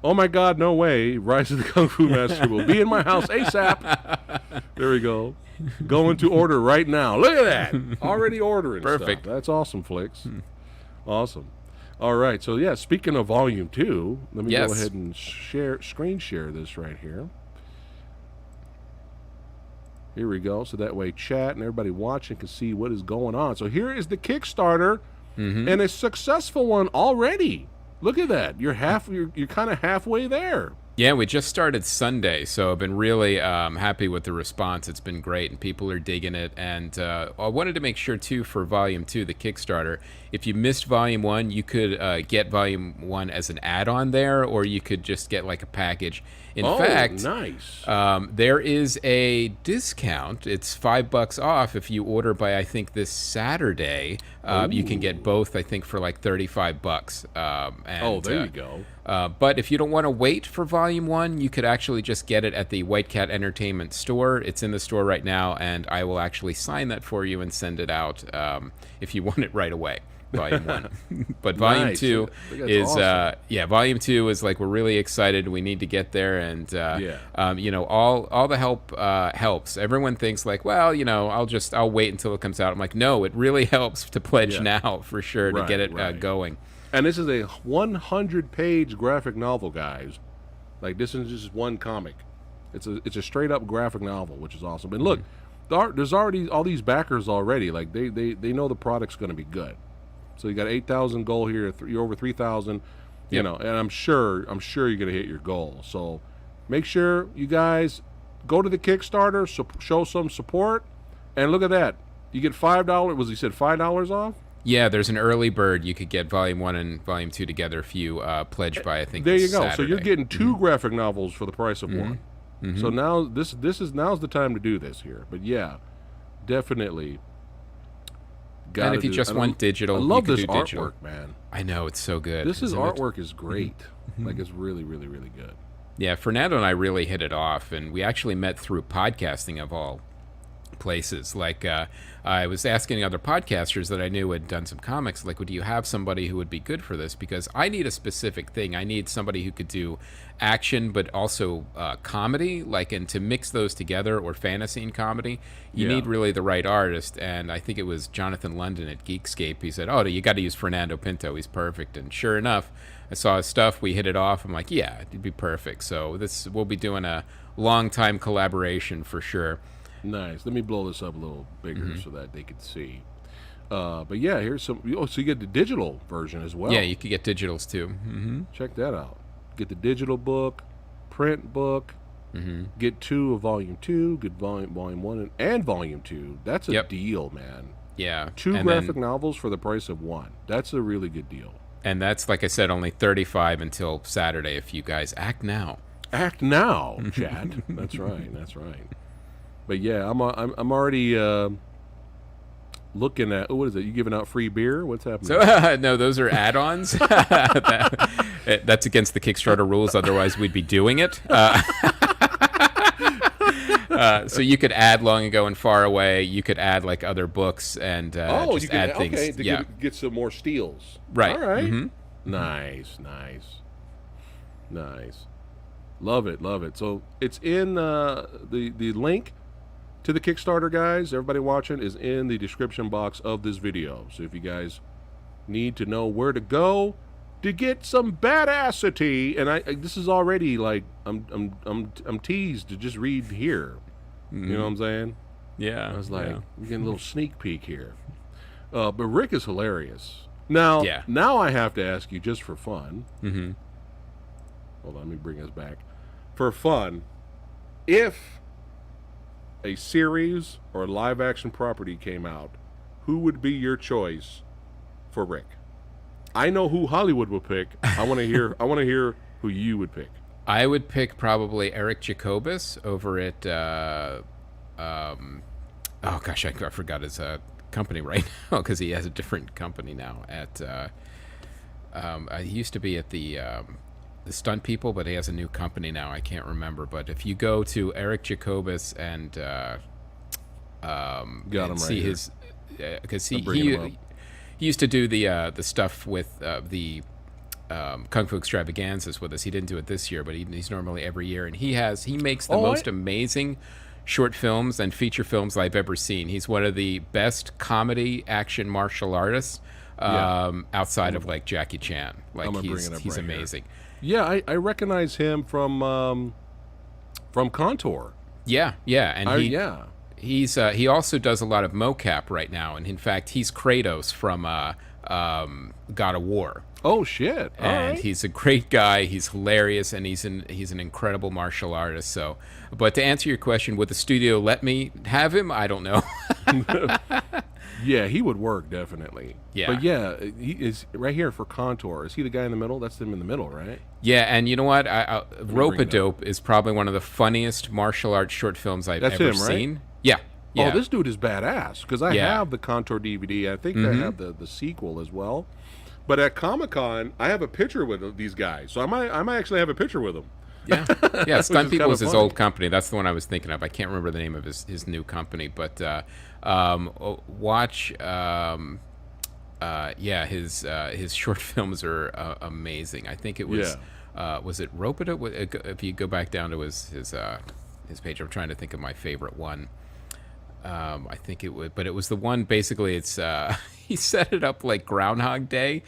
Oh my God, no way. Rise of the Kung Fu Master will be in my house ASAP. There we go. Going to order right now. Look at that. Already ordering. Perfect. Stuff. That's awesome, Flicks. Awesome. All right. So, yeah, speaking of Volume 2, let me go ahead and screen share this right here. Here we go. So that way chat and everybody watching can see what is going on. So here is the Kickstarter, and a successful one already. Look at that. You're kind of halfway there. Yeah, we just started Sunday, so I've been really happy with the response. It's been great, and people are digging it. And I wanted to make sure, too, for Volume 2, the Kickstarter, if you missed Volume 1, you could get Volume 1 as an add-on there, or you could just get, like, a package. In fact, nice. There is a discount. It's $5 off if you order by, I think, this Saturday. You can get both, I think, for like $35. There you go. But if you don't want to wait for Volume 1, you could actually just get it at the White Cat Entertainment store. It's in the store right now, and I will actually sign that for you and send it out if you want it right away. Volume 1. But Volume 2 is awesome. Volume 2 is like, we're really excited. We need to get there, and all the help helps. Everyone thinks like, well, I'll wait until it comes out. I'm like, no, it really helps to pledge now for sure to get it going. And this is a 100-page graphic novel, guys. Like, this is just one comic. It's a straight up graphic novel, which is awesome. And look, there's already all these backers already. Like, they know the product's going to be good. So you got 8,000 goal here. You're over 3,000. You know, and I'm sure you're going to hit your goal. So make sure you guys go to the Kickstarter, show some support, and look at that. You get $5. Was he said $5 off? Yeah, there's an early bird. You could get Volume 1 and Volume 2 together if you pledge by, I think, there you go. Saturday. So you're getting two graphic novels for the price of one. So now now's the time to do this here. But yeah, definitely. And if you just want digital, I love you this can do digital. artwork, man. I know, it's so good. This artwork is great. Like, it's really, really, really good. Yeah, Fernando and I really hit it off, and we actually met through podcasting of all places. Like, I was asking other podcasters that I knew had done some comics, like, do you have somebody who would be good for this? Because I need a specific thing. I need somebody who could do action, but also comedy, like, and to mix those together, or fantasy and comedy, you need really the right artist. And I think it was Jonathan London at Geekscape. He said, you got to use Fernando Pinto. He's perfect. And sure enough, I saw his stuff. We hit it off. I'm like, yeah, it'd be perfect. So we'll be doing a long-time collaboration for sure. Nice. Let me blow this up a little bigger so that they can see. But yeah, here's some. So you get the digital version as well. Yeah, you could get digitals too. Check that out. Get the digital book, print book. Get 2 of Volume 2. Get Volume 1 and Volume 2. That's a deal, man. Yeah. 2 graphic novels for the price of 1. That's a really good deal. And that's, like I said, only $35 until Saturday. If you guys act now. Act now, Chad. That's right. That's right. But yeah, I'm already looking at. What is it? You giving out free beer? What's happening? So no, those are add-ons. That's against the Kickstarter rules. Otherwise, we'd be doing it. So you could add Long Ago and Far Away. You could add like other books and just add things. Okay, to get some more steals. Right. All right. Nice. Love it. So it's in the link to the Kickstarter, guys. Everybody watching is in the description box of this video. So if you guys need to know where to go to get some badassity, and this is already like I'm teased to just read here. You know what I'm saying? Yeah. I was like, we're getting a little sneak peek here. But Rick is hilarious. Now I have to ask you, just for fun. Hold on, let me bring us back. For fun, if a series or live action property came out, who would be your choice for Rick? I know who Hollywood would pick. I want to hear who you would pick. I would pick probably Eric Jacobus over at oh gosh, I forgot his company right now, because he has a different company now. At he used to be at the Stunt People, but he has a new company now. I can't remember. But if you go to Eric Jacobus and see his, because he used to do the stuff with the Kung Fu Extravaganzas with us. He didn't do it this year, but he's normally every year, and he makes the most amazing short films and feature films I've ever seen. He's one of the best comedy action martial artists outside of like Jackie Chan. Like he's amazing. Here. Yeah, I recognize him from Contour. Yeah, and he also does a lot of mocap right now, and in fact, he's Kratos from God of War. Oh shit! And he's a great guy. He's hilarious, and he's an incredible martial artist. So, but to answer your question, would the studio let me have him? I don't know. Yeah, he would work definitely. Yeah, but yeah, he is right here for Contour. Is he the guy in the middle? That's him in the middle, right? Yeah, and you know what? Rope-a-Dope is probably one of the funniest martial arts short films I've ever seen. Right? Yeah. Oh, this dude is badass because I have the Contour DVD. I think I have the sequel as well. But at Comic-Con, I have a picture with these guys, so I might actually have a picture with them. Yeah. Stunt People is his old company. That's the one I was thinking of. I can't remember the name of his new company, but watch. His short films are amazing. I think it was was it Rope-a-Dope? If you go back down to his page, I'm trying to think of my favorite one. I think it would, but it was the one. Basically, it's he set it up like Groundhog Day,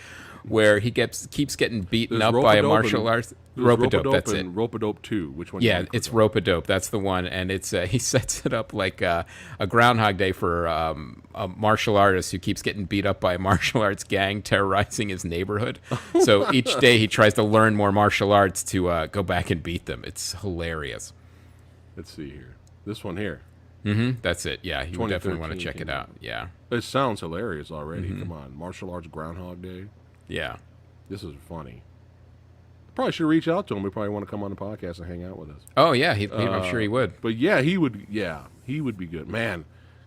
where he keeps getting beaten up by a martial arts. Rope-a-Dope, that's it. Rope-a-Dope 2, which one? Yeah, it's Rope-a-Dope. That's the one, and it's he sets it up like a Groundhog Day for a martial artist who keeps getting beat up by a martial arts gang terrorizing his neighborhood. So each day he tries to learn more martial arts to go back and beat them. It's hilarious. Let's see here. This one here. That's it. Yeah, you definitely want to check it out. Yeah. It sounds hilarious already. Come on. Martial arts Groundhog Day. Yeah. This is funny. Probably should reach out to him. We probably want to come on the podcast and hang out with us. Oh, yeah. I'm sure he would. But yeah, he would. Yeah, he would be good. Man,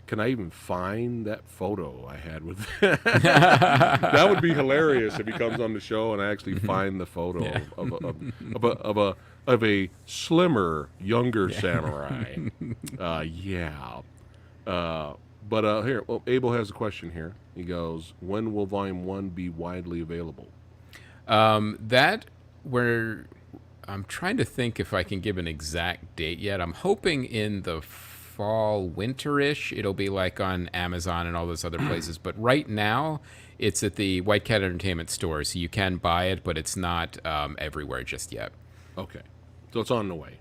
can I even find that photo I had with that would be hilarious if he comes on the show and I actually find the photo of a slimmer, younger samurai. But here, Abel has a question here. He goes, when will Volume 1 be widely available? I'm trying to think if I can give an exact date yet. I'm hoping in the fall, winter-ish, it'll be like on Amazon and all those other places. But right now, it's at the White Cat Entertainment store, so you can buy it, but it's not everywhere just yet. Okay. So it's on the way.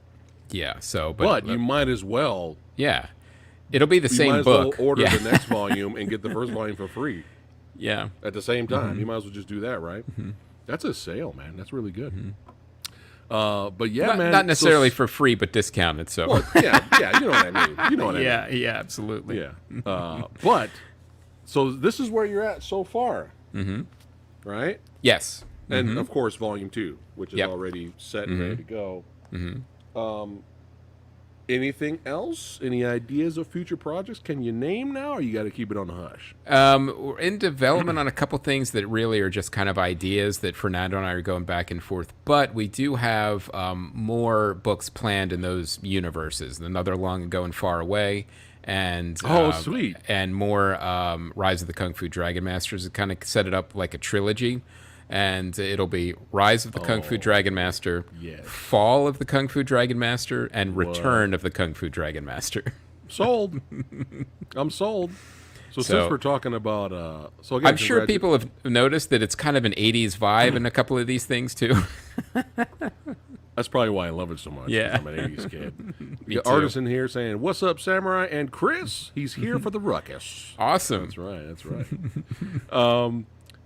Yeah. So, but you might as well. Yeah. It'll be the same book. You might as well order the next volume and get the first volume for free. Yeah. At the same time. You might as well just do that, right? That's a sale, man. That's really good. But yeah, man. Not necessarily for free, but discounted. So. Well, yeah, you know what I mean. You know what I mean. Yeah, absolutely. Yeah. But, so this is where you're at so far. Right? Yes. And, of course, Volume 2, which is already set and ready to go. Anything else? Any ideas of future projects? Can you name now, or you got to keep it on the hush? We're in development on a couple things that really are just kind of ideas that Fernando and I are going back and forth. But we do have more books planned in those universes. Another Long Ago and Far Away, and sweet, and more Rise of the Kung Fu Dragon Masters. It kind of set it up like a trilogy. And it'll be Rise of the Kung Fu Dragon Master, Fall of the Kung Fu Dragon Master, and Return of the Kung Fu Dragon Master. Sold. I'm sold. So since we're talking about... again, I'm sure people have noticed that it's kind of an 80s vibe in a couple of these things, too. That's probably why I love it so much. Yeah. I'm an 80s kid. The artist in here saying, "What's up, Samurai?" And Chris, he's here for the ruckus. Awesome. That's right.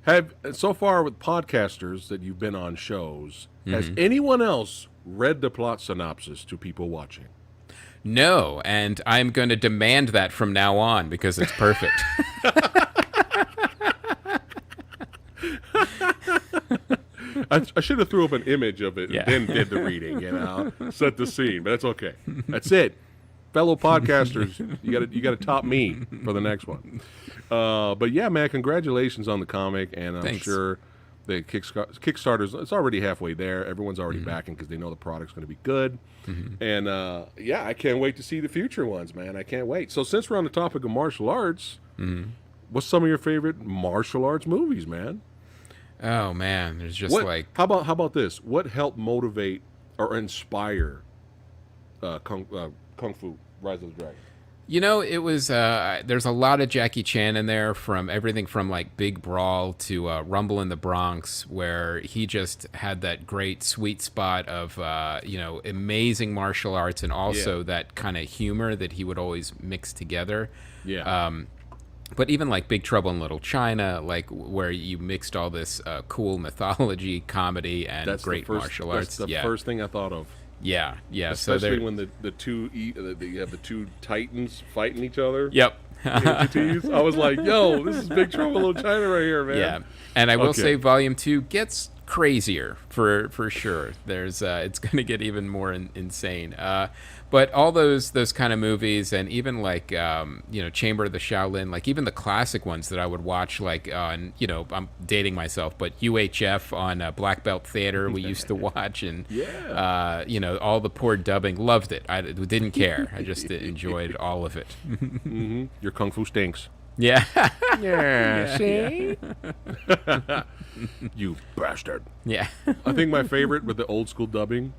Have so far with podcasters that you've been on shows, has anyone else read the plot synopsis to people watching? No, and I'm going to demand that from now on because it's perfect. I should have threw up an image of it and then did the reading, set the scene, but that's okay. That's it. Fellow podcasters, you got to top me for the next one. But yeah, man, congratulations on the comic, and I'm sure the Kickstarter's it's already halfway there. Everyone's already backing because they know the product's going to be good. And I can't wait to see the future ones, man. I can't wait. So since we're on the topic of martial arts, what's some of your favorite martial arts movies, man? Oh man, there's just how about this? What helped motivate or inspire Kung Fu Rise of the Dragon? You know, it was there's a lot of Jackie Chan in there, from everything from like Big Brawl to Rumble in the Bronx, where he just had that great sweet spot of amazing martial arts and also that kind of humor that he would always mix together. But even like Big Trouble in Little China, like where you mixed all this cool mythology, comedy, and great martial arts. That's the first thing I thought of. Yeah, yeah. Especially when you have the two titans fighting each other. Yep. I was like, yo, this is Big Trouble in Little China right here, man. Yeah, and I will say Volume 2 gets crazier for sure. There's it's going to get even more insane. But all those kind of movies, and even like Chamber of the Shaolin, like even the classic ones that I would watch, like on I'm dating myself, but UHF on Black Belt Theater we used to watch, and all the poor dubbing, loved it. I didn't care. I just enjoyed all of it. Mm-hmm. Your kung fu stinks. Yeah. Yeah. See? You bastard. Yeah. I think my favorite with the old school dubbing,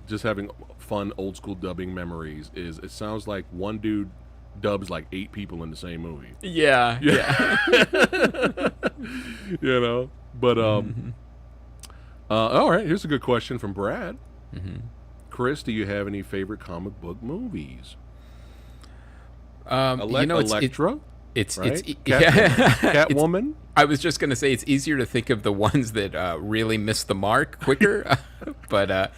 just having fun old school dubbing memories, is it sounds like one dude dubs like 8 people in the same movie. Yeah. But all right, here's a good question from Brad. Mm-hmm. Chris, do you have any favorite comic book movies? Electra. It's right? Catwoman. I was just going to say it's easier to think of the ones that really miss the mark quicker, but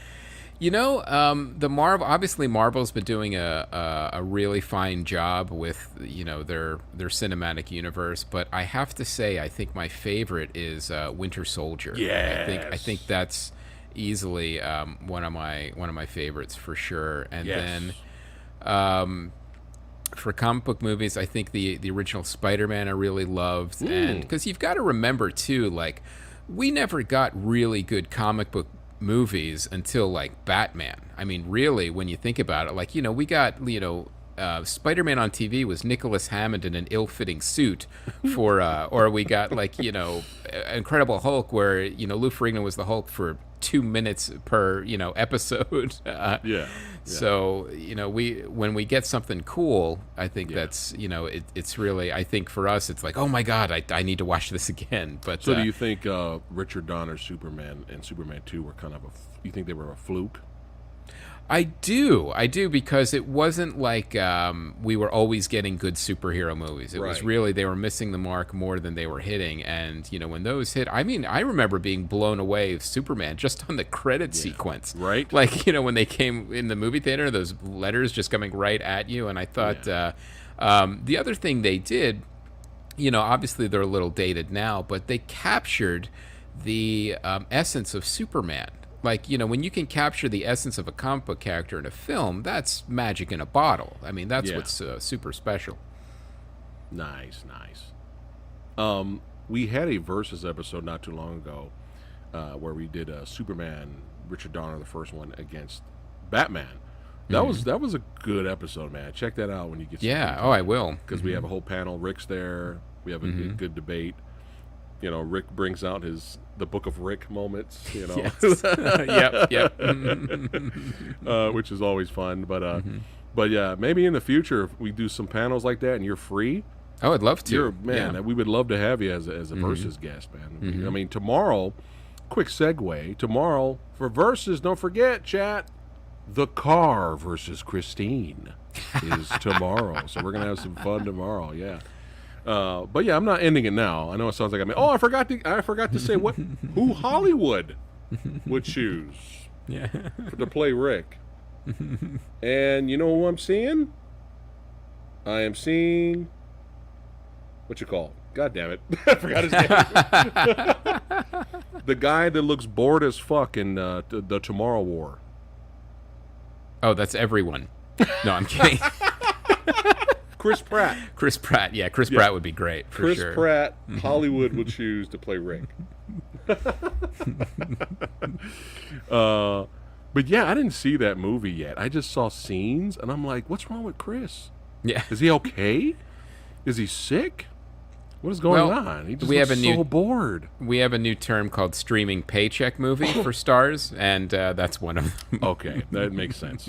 the Marvel's been doing a really fine job with their cinematic universe, but I have to say I think my favorite is Winter Soldier. Yes. I think that's easily one of my favorites for sure. And then for comic book movies, I think the original Spider-Man I really loved. And because you've got to remember too, like we never got really good comic book movies until like Batman. I mean, really, when you think about it, like we got Spider-Man on TV was Nicholas Hammond in an ill-fitting suit for or we got like Incredible Hulk where Lou Ferrigno was the Hulk for 2 minutes per episode. So when we get something cool, I think that's it's really, I think for us it's like, oh my god, I need to watch this again. But so do you think Richard Donner's Superman and Superman 2 were kind of you think they were a fluke? I do, because it wasn't like we were always getting good superhero movies. It was really, they were missing the mark more than they were hitting. And, when those hit, I mean, I remember being blown away with Superman just on the credit sequence. Right. Like, when they came in the movie theater, those letters just coming right at you. And I thought the other thing they did, obviously they're a little dated now, but they captured the essence of Superman. Like, when you can capture the essence of a comic book character in a film, that's magic in a bottle. I mean, that's what's super special. Nice. We had a Versus episode not too long ago where we did Superman, Richard Donner, the first one, against Batman. That was a good episode, man. Check that out when you get I will. Because we have a whole panel. Rick's there. We have a good debate. Rick brings out the Book of Rick moments, Yep. which is always fun. But yeah, maybe in the future if we do some panels like that and you're free. Oh, I'd love to. We would love to have you as a Versus guest, man. I mean, tomorrow, quick segue. Tomorrow for Versus, don't forget, chat. The Car versus Christine is tomorrow, so we're gonna have some fun tomorrow. Yeah. But yeah, I'm not ending it now. I know it sounds like I forgot to say who Hollywood would choose to play Rick. And you know who I'm seeing? I am seeing what you call? God damn it. I forgot his name. The guy that looks bored as fuck in the Tomorrow War. Oh, that's everyone. No, I'm kidding. Chris Pratt. Yeah, Chris Pratt would be great for sure. Chris Pratt, Hollywood would choose to play Rick. But yeah, I didn't see that movie yet. I just saw scenes, and I'm like, what's wrong with Chris? Yeah. Is he okay? Is he sick? What is going on? He just looks so bored. We have a new term called streaming paycheck movie for stars, and that's one of them. Okay, that makes sense.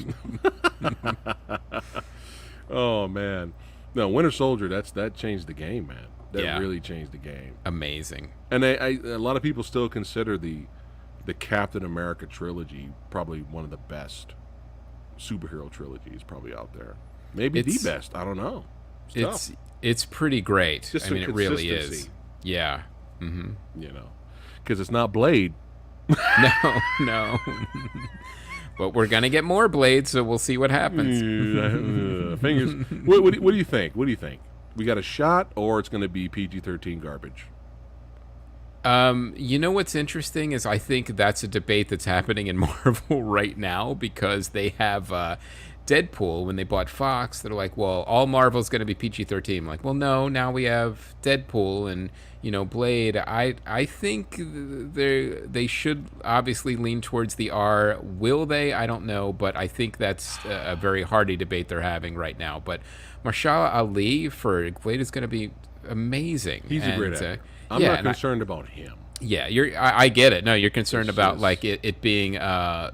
Oh man, no, Winter Soldier. That changed the game, man. That really changed the game. Amazing. And a lot of people still consider the Captain America trilogy probably one of the best superhero trilogies probably out there. Maybe the best. I don't know. It's pretty great. Just I mean, it really is. consistency. Yeah. Mm-hmm. Because it's not Blade. No. But we're gonna get more Blades, so we'll see what happens. Fingers. What do you think? What do you think? We got a shot, or it's going to be PG-13 garbage? You know what's interesting is I think that's a debate that's happening in Marvel right now because they have Deadpool. When they bought Fox, they're like, well, all Marvel's going to be PG-13. I'm like, well, no, now we have Deadpool and, Blade. I think they should obviously lean towards the R. Will they? I don't know, but I think that's a very hardy debate they're having right now. But Mahershala Ali for Blade is going to be amazing. He's a great actor. I'm not concerned about him. Yeah, I get it. No, you're concerned about like it being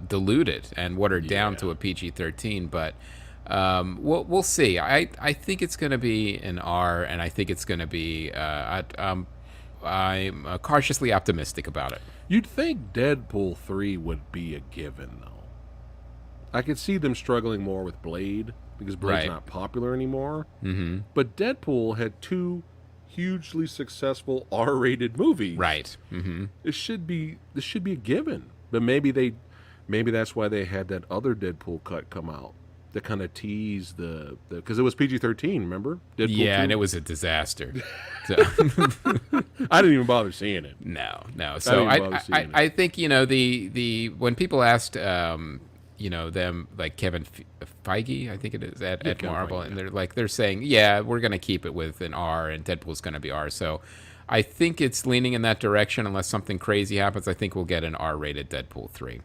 diluted and watered down to a PG-13, but we'll see. I think it's going to be an R, and I think it's going to be. I'm cautiously optimistic about it. You'd think Deadpool 3 would be a given, though. I could see them struggling more with Blade because Blade's not popular anymore. Mm-hmm. But Deadpool had 2 hugely successful R-rated movies. Right. Mm-hmm. This should be a given. But maybe that's why they had that other Deadpool cut come out that kind of teased the because it was PG-13. Remember? Deadpool 2? And it was a disaster. So. I didn't even bother seeing it. No. So I think the when people asked them like Kevin Feige, I think it is at Marvel, and they're saying we're going to keep it with an R and Deadpool's going to be R. So I think it's leaning in that direction unless something crazy happens. I think we'll get an R-rated Deadpool 3.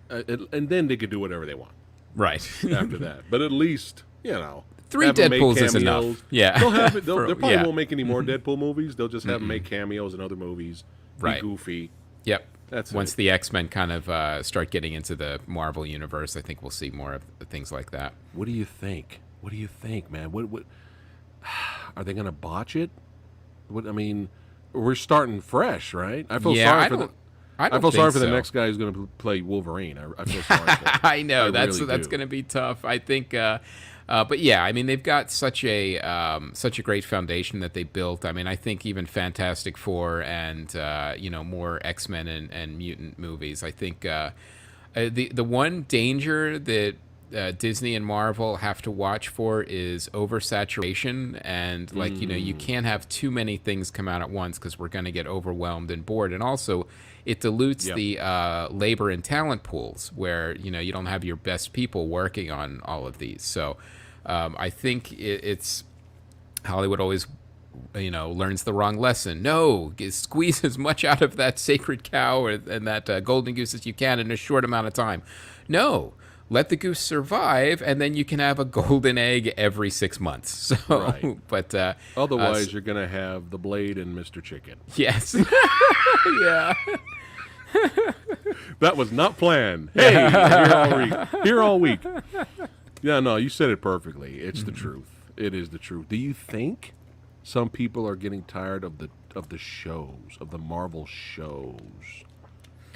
And then they could do whatever they want. Right. After that. But at least, 3 Deadpools is enough. Yeah. They probably won't make any more Deadpool movies. They'll just have them make cameos in other movies. Be goofy. Yep. That's Once the X-Men kind of start getting into the Marvel universe, I think we'll see more of things like that. What do you think? What do you think, man? What are they going to botch it? We're starting fresh, right? I feel sorry for the next guy who's going to play Wolverine. I feel sorry for him. I know that's going to be tough. I think, but yeah, they've got such a great foundation that they built. I think even Fantastic Four and more X-Men and mutant movies. I think the one danger that Disney and Marvel have to watch for is oversaturation, and you can't have too many things come out at once because we're going to get overwhelmed and bored, and also it dilutes the labor and talent pools where you don't have your best people working on all of these. So I think it's Hollywood always learns the wrong lesson. No, squeeze as much out of that sacred cow and that golden goose as you can in a short amount of time. No. Let the goose survive, and then you can have a golden egg every 6 months. So, but otherwise, you're going to have the Blade and Mr. Chicken. Yes. Yeah. That was not planned. Hey, here all week. Yeah, no, you said it perfectly. It's the truth. It is the truth. Do you think some people are getting tired of the shows, of the Marvel shows?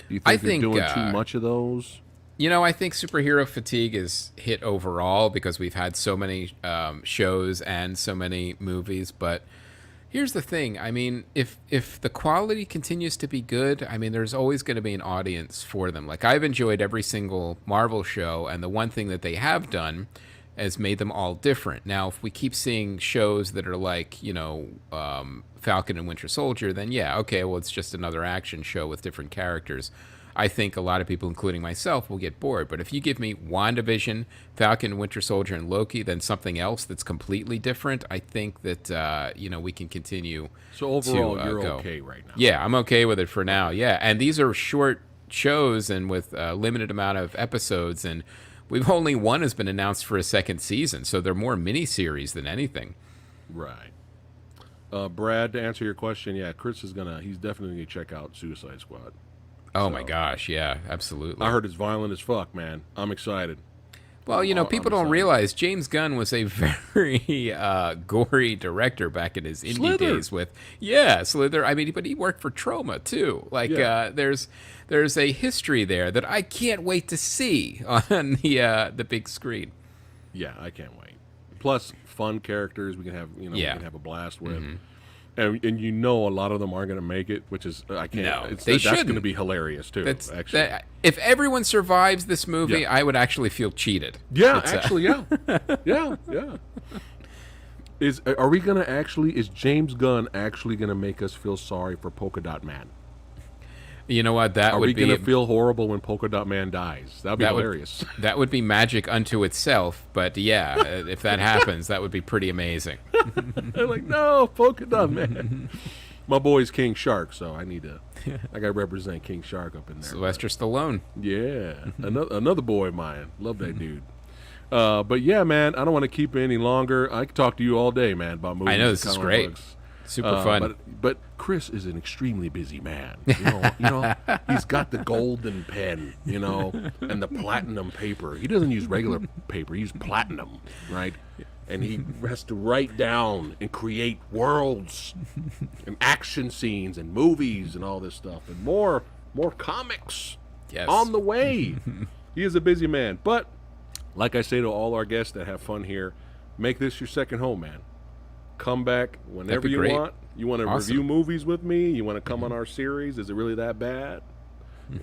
Do you think they're doing too much of those? I think superhero fatigue is hit overall because we've had so many shows and so many movies. But here's the thing. If the quality continues to be good, there's always going to be an audience for them. Like, I've enjoyed every single Marvel show, and the one thing that they have done has made them all different. Now, if we keep seeing shows that are like, Falcon and Winter Soldier, then it's just another action show with different characters. I think a lot of people, including myself, will get bored. But if you give me WandaVision, Falcon, Winter Soldier, and Loki, then something else that's completely different, I think that, we can continue. So overall, you're okay right now? Yeah, I'm okay with it for now, yeah. And these are short shows and with a limited amount of episodes. And we've only one has been announced for a second season. So they're more miniseries than anything. Right. Brad, to answer your question, Chris he's definitely going to check out Suicide Squad. Oh, my gosh, yeah, absolutely. I heard it's violent as fuck, man. I'm excited. Well, people don't realize James Gunn was a very gory director back in his indie days with... Yeah, Slither. But he worked for Troma, too. There's a history there that I can't wait to see on the big screen. Yeah, I can't wait. plus fun characters we can have. We can have a blast with. Mm-hmm. And a lot of them are going to make it, which is I can't. No, that's going to be hilarious too. If everyone survives this movie, I would actually feel cheated. Yeah, yeah. Is James Gunn actually going to make us feel sorry for Polka Dot Man? You know what? Are we going to feel horrible when Polka Dot Man dies? That'd be hilarious. That would be magic unto itself. But yeah, if that happens, that would be pretty amazing. They're like, no, Polka Dot Man. My boy's King Shark, so I got to represent King Shark up in there. Sylvester Stallone. Yeah, another boy of mine. Love that dude. But yeah, man, I don't want to keep it any longer. I could talk to you all day, man, about movies. I know, this is great. Books. Super fun. But Chris is an extremely busy man. You know, he's got the golden pen, and the platinum paper. He doesn't use regular paper. He uses platinum, right? And he has to write down and create worlds and action scenes and movies and all this stuff and more comics on the way. He is a busy man. But like I say to all our guests that have fun here, make this your second home, man. Come back whenever you want. You want to review movies with me? You want to come on our series? Is it really that bad?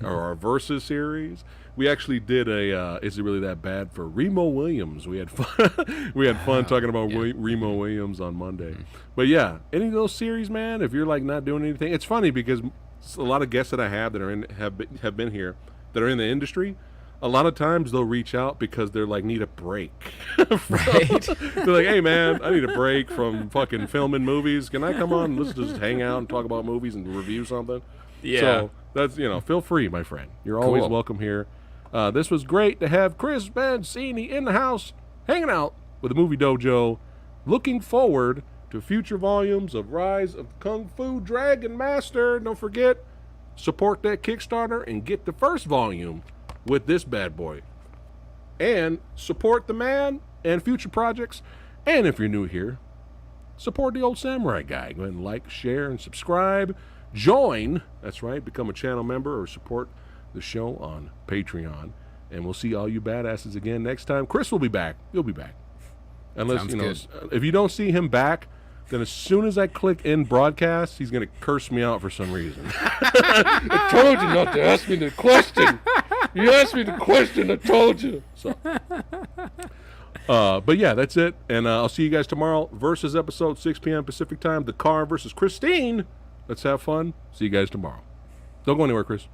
Or our Versus series? We actually did a Is It Really That Bad for Remo Williams. We had fun. We had fun talking about Remo Williams on Monday. But yeah, any of those series, man, if you're like not doing anything, it's funny because a lot of guests that I have that are have been here that are in the industry. A lot of times they'll reach out because they're like need a break. Right. They're like, hey man, I need a break from fucking filming movies. Can I come on? Let's just hang out and talk about movies and review something. Yeah. So that's feel free, my friend. You're always welcome here. This was great to have Chris Mancini in the house, hanging out with the Movie Dojo. Looking forward to future volumes of Rise of Kung Fu Dragon Master. Don't forget, support that Kickstarter and get the first volume with this bad boy, and support the man and future projects. And if you're new here, support the old samurai guy. Go ahead and like, share, and subscribe. Join, that's right, become a channel member or support the show on Patreon. And we'll see all you badasses again next time. Chris will be back. He'll be back. Unless, if you don't see him back, then as soon as I click end broadcast, he's going to curse me out for some reason. I told you not to ask me the question. You asked me the question, I told you. So, but yeah, that's it. And I'll see you guys tomorrow. Versus episode 6 p.m. Pacific time. The Car versus Christine. Let's have fun. See you guys tomorrow. Don't go anywhere, Chris.